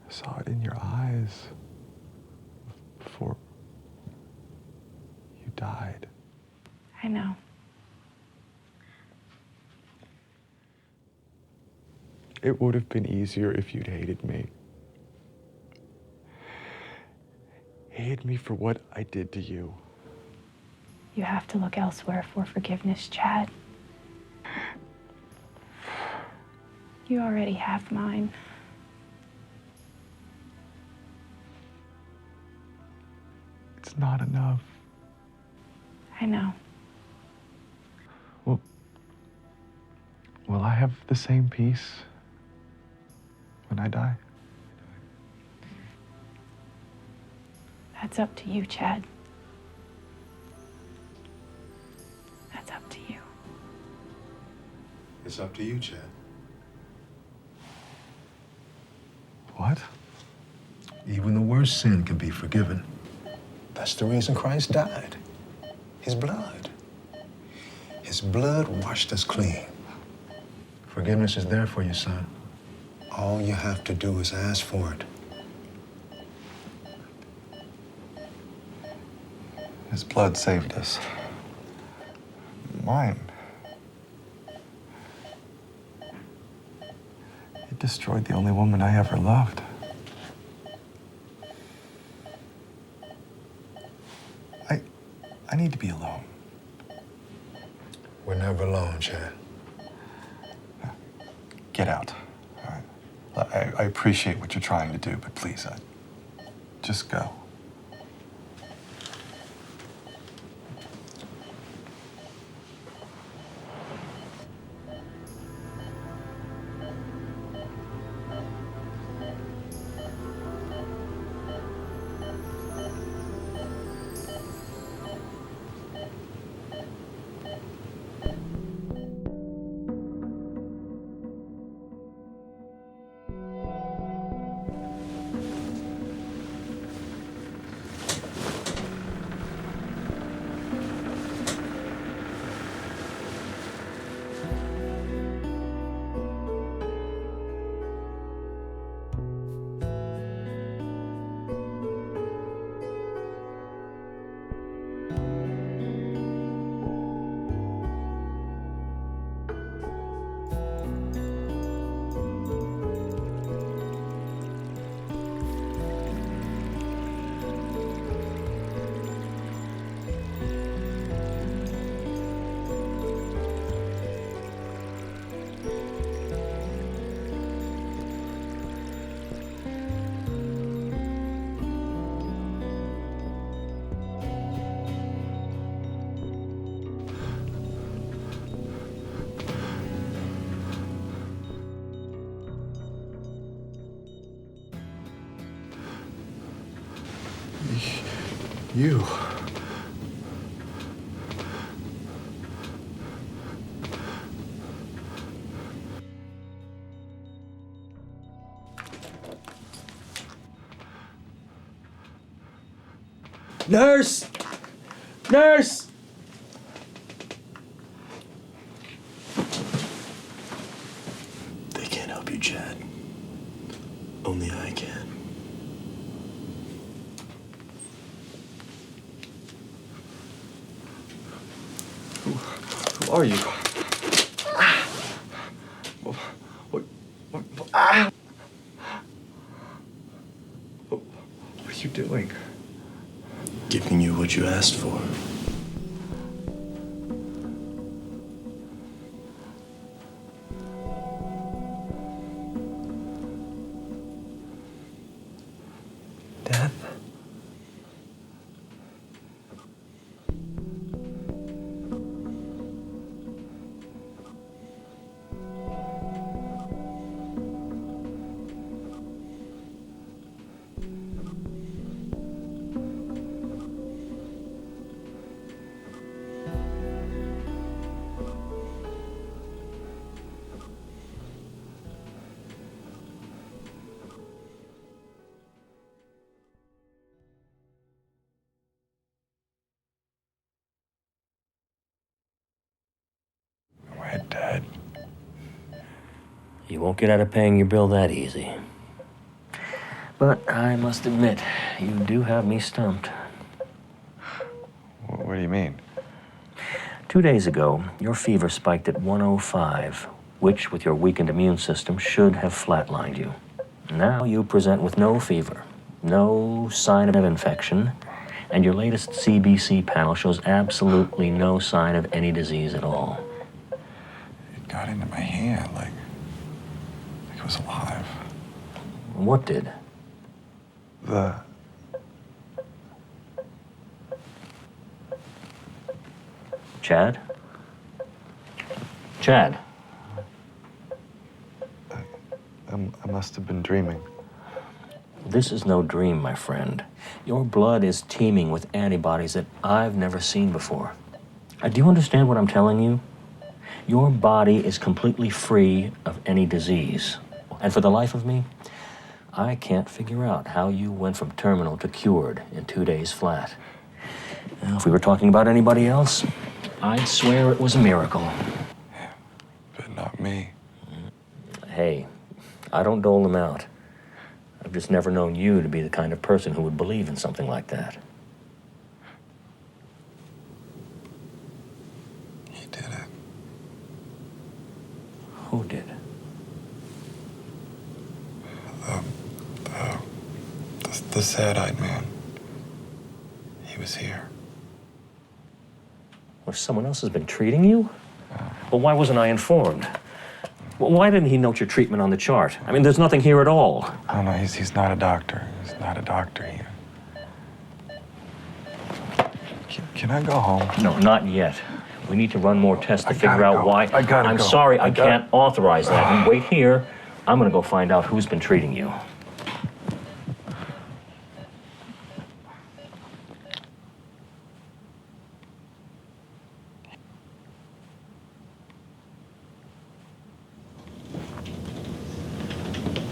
I saw it in your eyes before you died. I know. It would have been easier if you'd hated me. Hated me for what I did to you. You have to look elsewhere for forgiveness, Chad. You already have mine. It's not enough. I know. Will I have the same peace when I die? That's up to you, Chad. That's up to you. It's up to you, Chad. What? Even the worst sin can be forgiven. That's the reason Christ died. His blood. His blood washed us clean. Forgiveness is there for you, son. All you have to do is ask for it. His blood saved us. Mine. It destroyed the only woman I ever loved. I need to be alone. We're never alone, Chad. Get out, all right? I appreciate what you're trying to do, but please, just go. You. Nurse! Nurse! They can't help you, Chad. Only I can. Who are you? What are you doing? Giving you what you asked for. Death? We're dead. You won't get out of paying your bill that easy. But I must admit, you do have me stumped. What do you mean? 2 days ago, your fever spiked at 105, which, with your weakened immune system, should have flatlined you. Now you present with no fever, no sign of infection, and your latest CBC panel shows absolutely no sign of any disease at all. It got into my hand like it was alive. What did? The... Chad? Chad? I must have been dreaming. This is no dream, my friend. Your blood is teeming with antibodies that I've never seen before. Do you understand what I'm telling you? Your body is completely free of any disease. And for the life of me, I can't figure out how you went from terminal to cured in 2 days flat. Now, if we were talking about anybody else, I'd swear it was a miracle. But not me. Hey, I don't dole them out. I've just never known you to be the kind of person who would believe in something like that. He did it. Who did? The sad-eyed man. He was here. Well, someone else has been treating you? Well, why wasn't I informed? Well, why didn't he note your treatment on the chart? I mean, there's nothing here at all. Oh, no, he's not a doctor. He's not a doctor here. Can I go home? No, not yet. We need to run more tests to figure gotta out go. why. I gotta I'm go. sorry, I I gotta- can't authorize that. And wait here. I'm gonna go find out who's been treating you.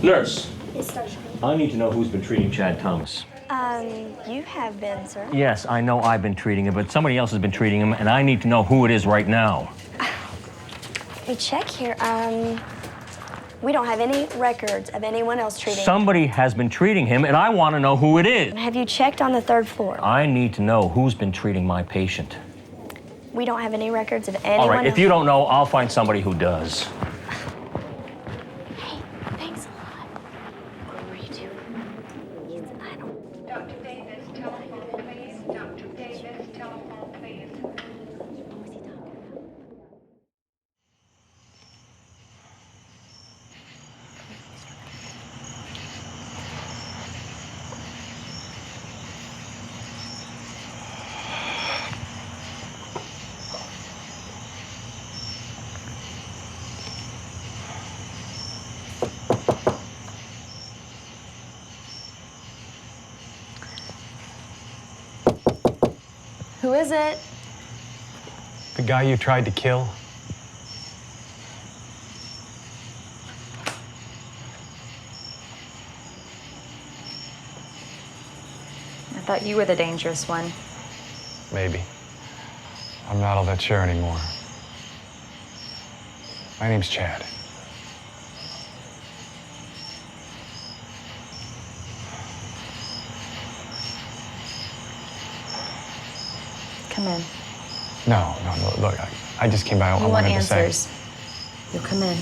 Nurse, Yes, Sergeant. I need to know who's been treating Chad Thomas. You have been, sir. Yes, I know I've been treating him, but somebody else has been treating him, and I need to know who it is right now. Let me check here. We don't have any records of anyone else treating him. Somebody has been treating him, and I want to know who it is. Have you checked on the 3rd floor? I need to know who's been treating my patient. We don't have any records of anyone All right, if else. you don't know, I'll find somebody who does. Thanks a lot. What were you doing? I don't... Dr. Davis, telephone, please. Dr. Davis, telephone, please. Who is it? The guy you tried to kill? I thought you were the dangerous one. Maybe. I'm not all that sure anymore. My name's Chad. Come in. No, look, I just came by. I You want wanted to say. answers. You'll come in.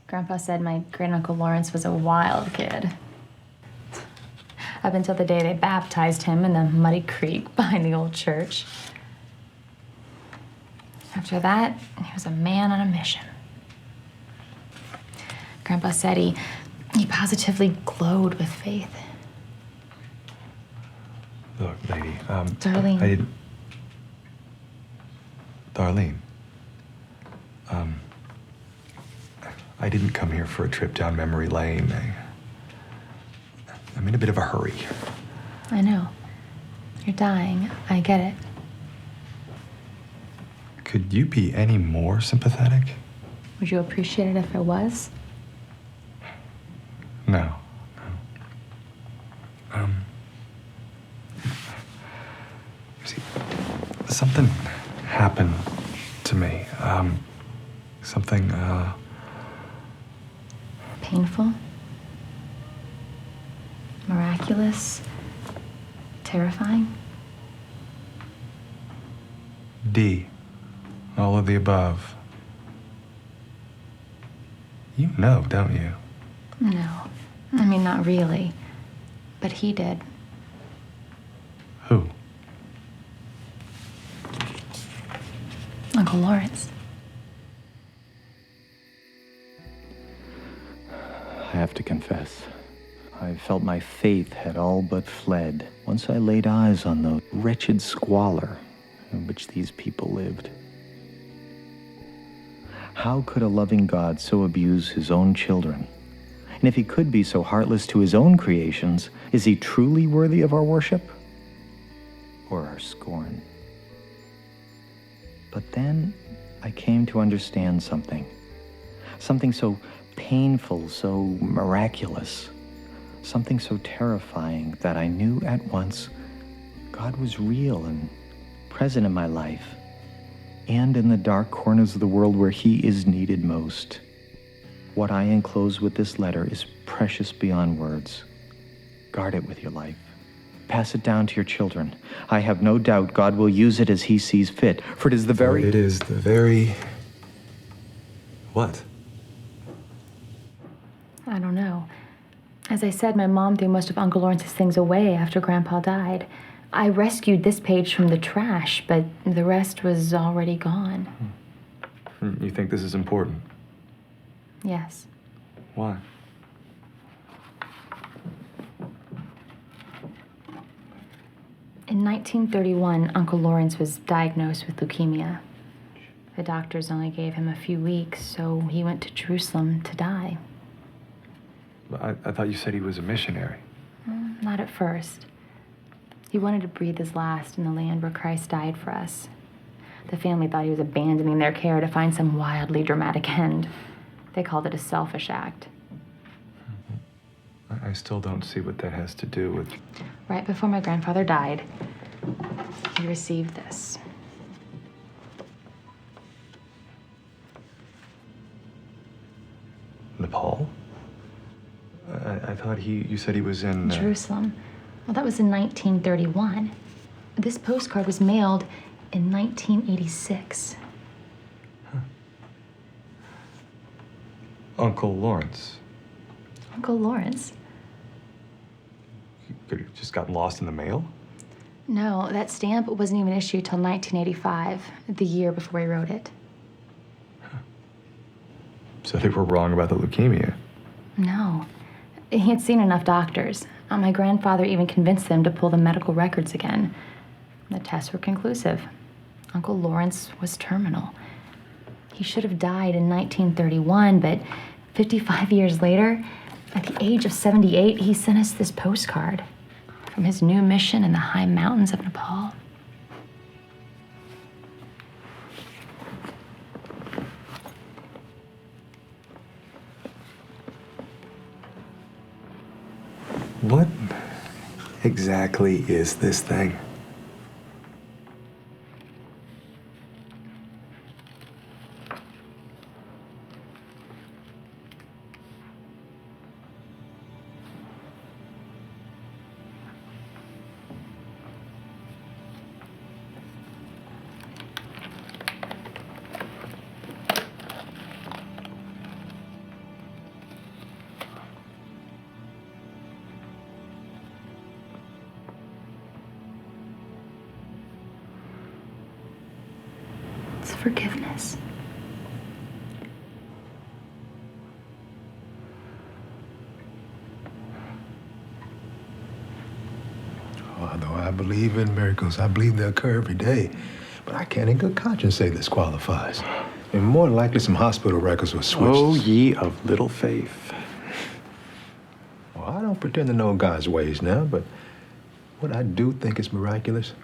Grandpa said my great-uncle Lawrence was a wild kid. Up until the day they baptized him in the muddy creek behind the old church. After that, he was a man on a mission. Grandpa said he positively glowed with faith. Look, lady, Darlene. I didn't... Darlene. I didn't come here for a trip down memory lane. I'm in a bit of a hurry. I know. You're dying. I get it. Could you be any more sympathetic? Would you appreciate it if I was? No. See, something happened to me. Something, Painful? Miraculous? Terrifying? D. All of the above. You know, don't you? No. I mean, not really. But he did. Who? Uncle Lawrence. I have to confess, I felt my faith had all but fled once I laid eyes on the wretched squalor in which these people lived. How could a loving God so abuse his own children? And if he could be so heartless to his own creations, is he truly worthy of our worship or our scorn? But then I came to understand something so painful, so miraculous, something so terrifying that I knew at once God was real and present in my life and in the dark corners of the world where he is needed most. What I enclose with this letter is precious beyond words. Guard it with your life. Pass it down to your children. I have no doubt God will use it as he sees fit, for it is the very... It is the very... What? I don't know. As I said, my mom threw most of Uncle Lawrence's things away after Grandpa died. I rescued this page from the trash, but the rest was already gone. You think this is important? Yes. Why? In 1931, Uncle Lawrence was diagnosed with leukemia. The doctors only gave him a few weeks, so he went to Jerusalem to die. I thought you said he was a missionary. Not at first. He wanted to breathe his last in the land where Christ died for us. The family thought he was abandoning their care to find some wildly dramatic end. They called it a selfish act. I still don't see what that has to do with... Right before my grandfather died, he received this. Nepal? I thought you said he was in... Jerusalem. Well, that was in 1931. This postcard was mailed in 1986. Uncle Lawrence. Uncle Lawrence? Could have just gotten lost in the mail? No, that stamp wasn't even issued till 1985, the year before he wrote it. So they were wrong about the leukemia. No. He had seen enough doctors. My grandfather even convinced them to pull the medical records again. The tests were conclusive. Uncle Lawrence was terminal. He should have died in 1931, but 55 years later, at the age of 78, he sent us this postcard from his new mission in the high mountains of Nepal. What exactly is this thing? It's forgiveness. Although I believe in miracles, I believe they occur every day. But I can't in good conscience say this qualifies. And more than likely some hospital records were switched. Oh, ye of little faith. Well, I don't pretend to know God's ways now, but what I do think is miraculous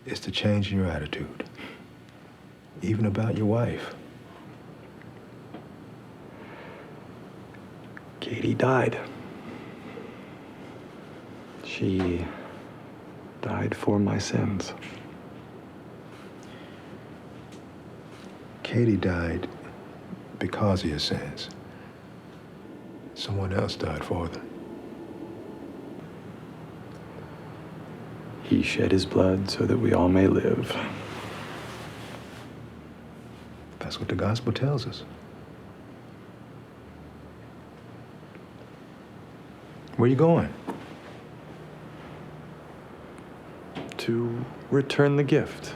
is the change in your attitude. Even about your wife. Katie died. She died for my sins. Katie died because of your sins. Someone else died for them. He shed his blood so that we all may live. That's what the gospel tells us. Where you going? To return the gift.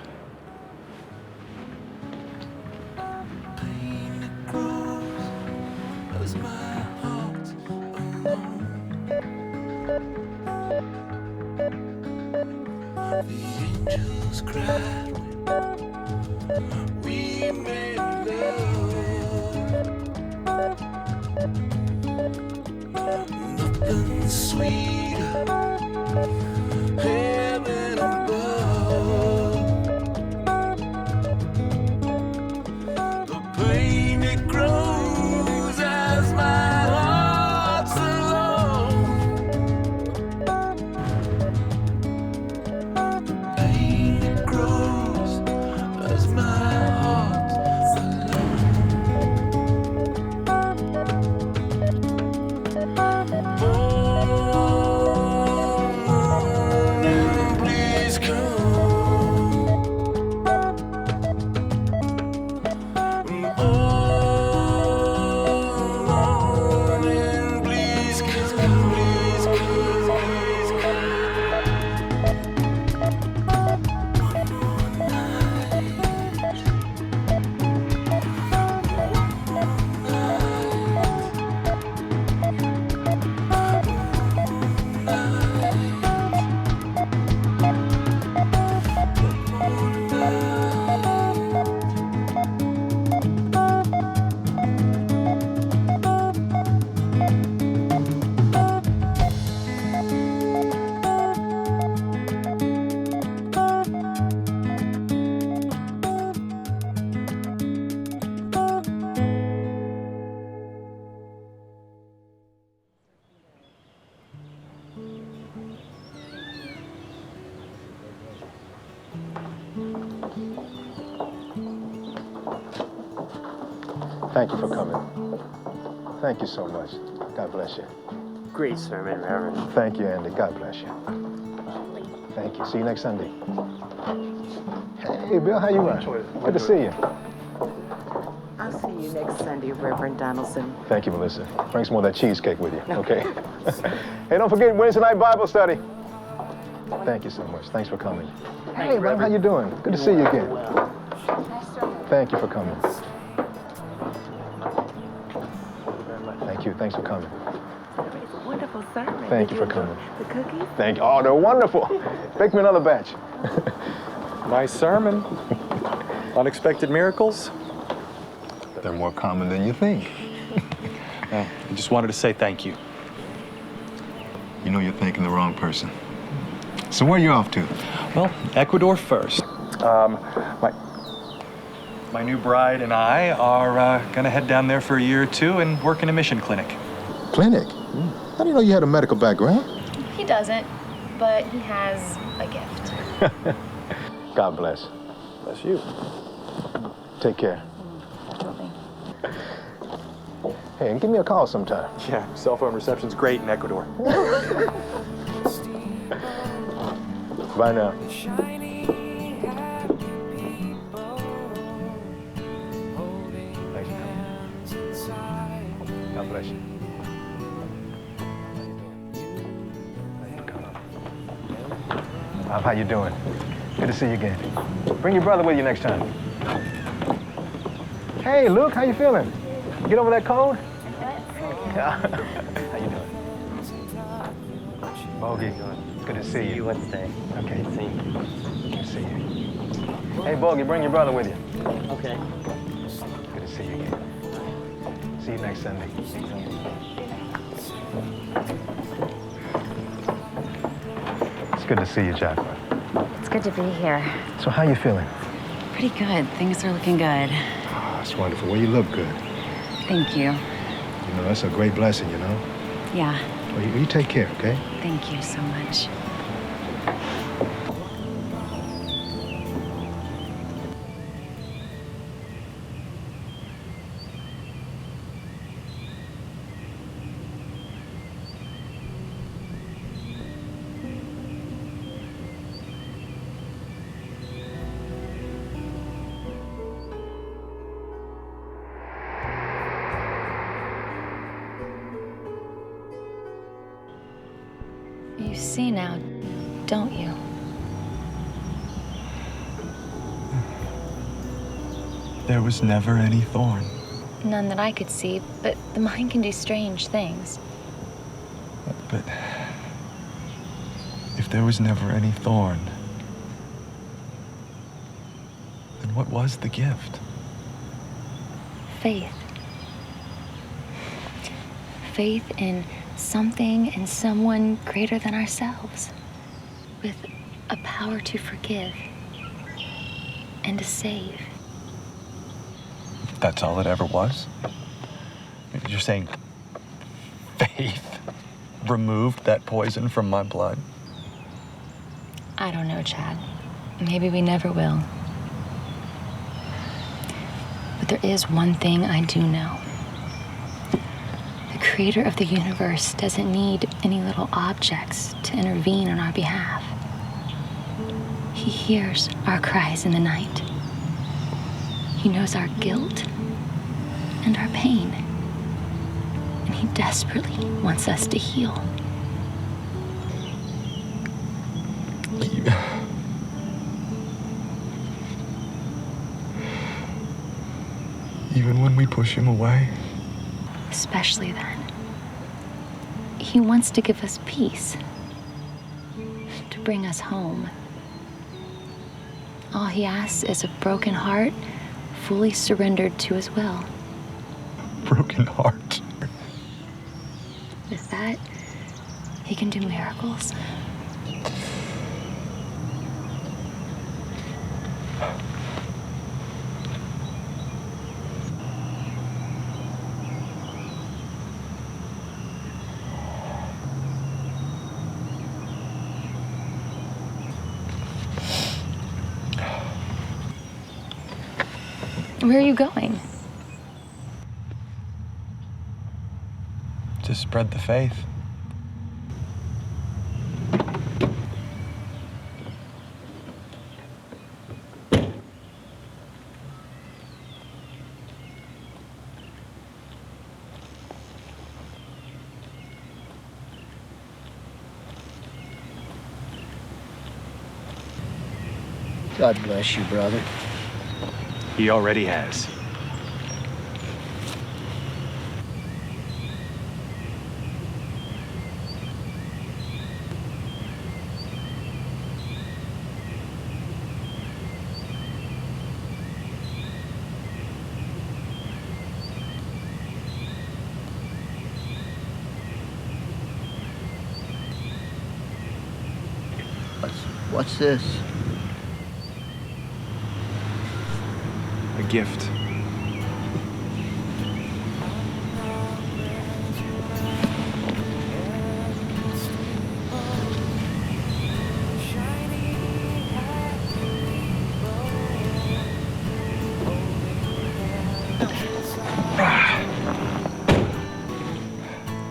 Thank you for coming. Thank you so much. God bless you. Great sermon, Reverend. Thank you, Andy. God bless you. Thank you. See you next Sunday. Hey, Bill, how you doing? Good to see you. I'll see you next Sunday, Reverend Donaldson. Thank you, Melissa. Bring some more of that cheesecake with you, okay? Hey, don't forget Wednesday night Bible study. Thank you so much. Thanks for coming. Hey, Ron, how you doing? Good to see you again. Thank you for coming. Thank you. Thanks for coming. Wonderful sermon. Thank you for coming. The cookies? Thank you. Oh, they're wonderful. Bake me another batch. Nice sermon. Unexpected miracles? They're more common than you think. I just wanted to say thank you. You know you're thanking the wrong person. So where are you off to? Well, Ecuador first. My new bride and I are gonna head down there for a year or two and work in a mission clinic. Clinic? How do you know you had a medical background? He doesn't, but he has a gift. God bless. Bless you. Take care. Hey, and give me a call sometime. Yeah, cell phone reception's great in Ecuador. Bye now. God bless you. How you doing? Good to see you again. Bring your brother with you next time. Hey, Luke, how you feeling? Get over that cold? How you doing? Bogey, good to see you. See you Wednesday. Okay. See you. Good to see you. Hey, Bogey, bring your brother with you. Okay. Good to see you again. See you next Sunday. It's good to see you, Jacqueline. It's good to be here. So how you feeling? Pretty good. Things are looking good. Oh, that's wonderful. Well, you look good. Thank you. You know, that's a great blessing, you know? Yeah, Well, you take care, okay? thank you so much. You see now, don't you? There was never any thorn. None that I could see, but the mind can do strange things. But if there was never any thorn, then what was the gift? Faith. Faith in something and someone greater than ourselves, with a power to forgive and to save. That's all it ever was? You're saying faith removed that poison from my blood? I don't know, Chad. Maybe we never will. But there is one thing I do know. The creator of the universe doesn't need any little objects to intervene on our behalf. He hears our cries in the night. He knows our guilt and our pain. And he desperately wants us to heal. Even when we push him away? Especially then. He wants to give us peace. To bring us home. All he asks is a broken heart, fully surrendered to his will. Broken heart. With that, he can do miracles. Where are you going? To spread the faith. God bless you, brother. He already has. What's this? A gift.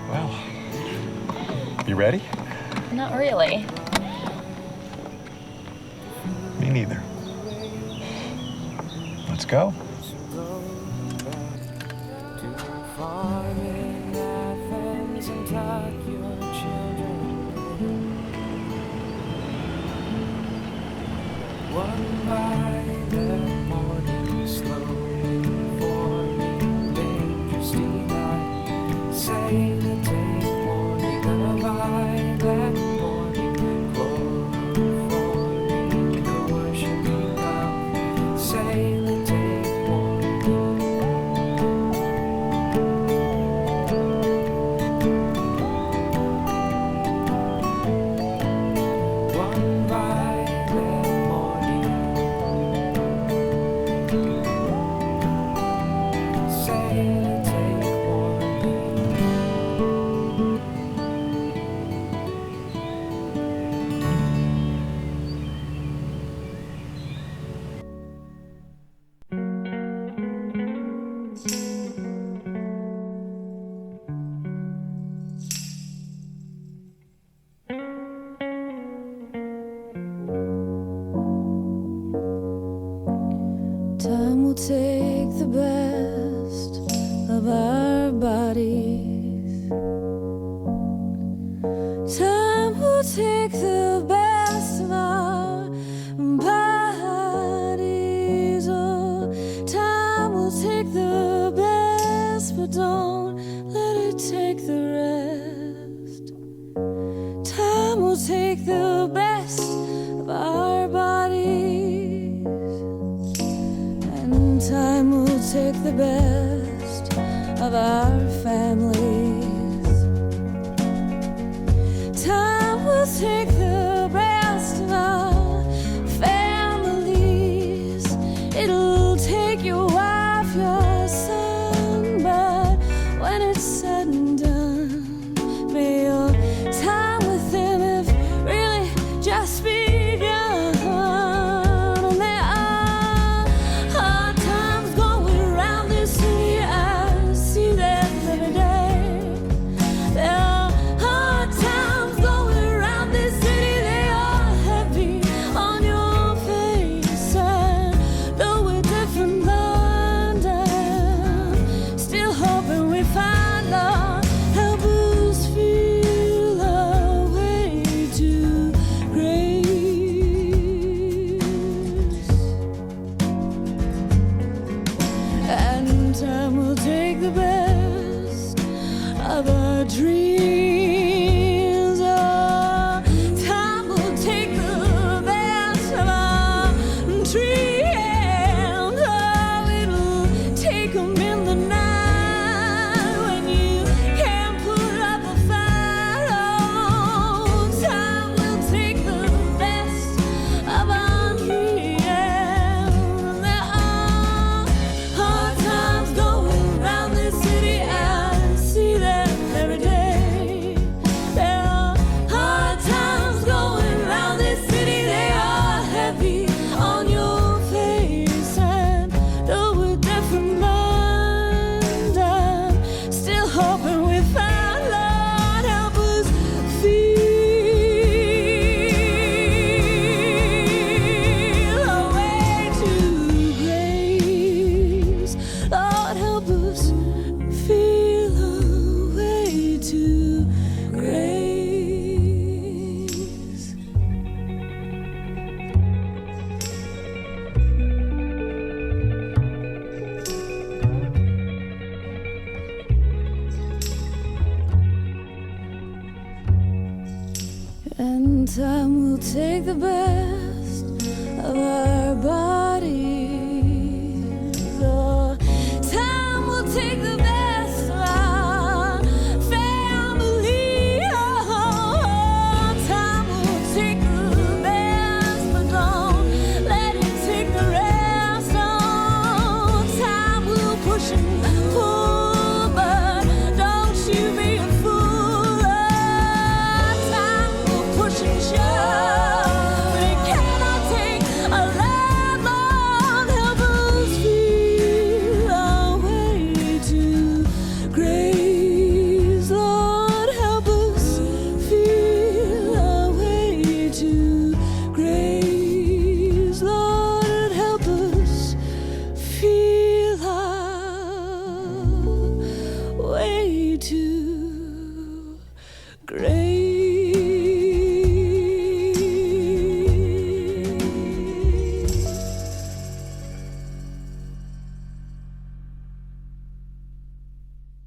Well, you ready? Not really. Me neither. Let's go. One by the morning, slowly forming dangerous delight. Say the take warning, gonna buy that morning, chloroforming, the worshiping love. Say the take warning. One by the Time will take the best of our bodies. Time will take the best of our bodies. Oh, time will take the best, but don't let it take the rest. Time will take the best of our bodies. Time will take the best of our families. Time will take the best of our families. It'll take your wife, your son, but when it's said and done, may your time with them have really just begun. And time will take the best of our bodies. Oh, time will take the best of our family. Oh, time will take the best. be too great.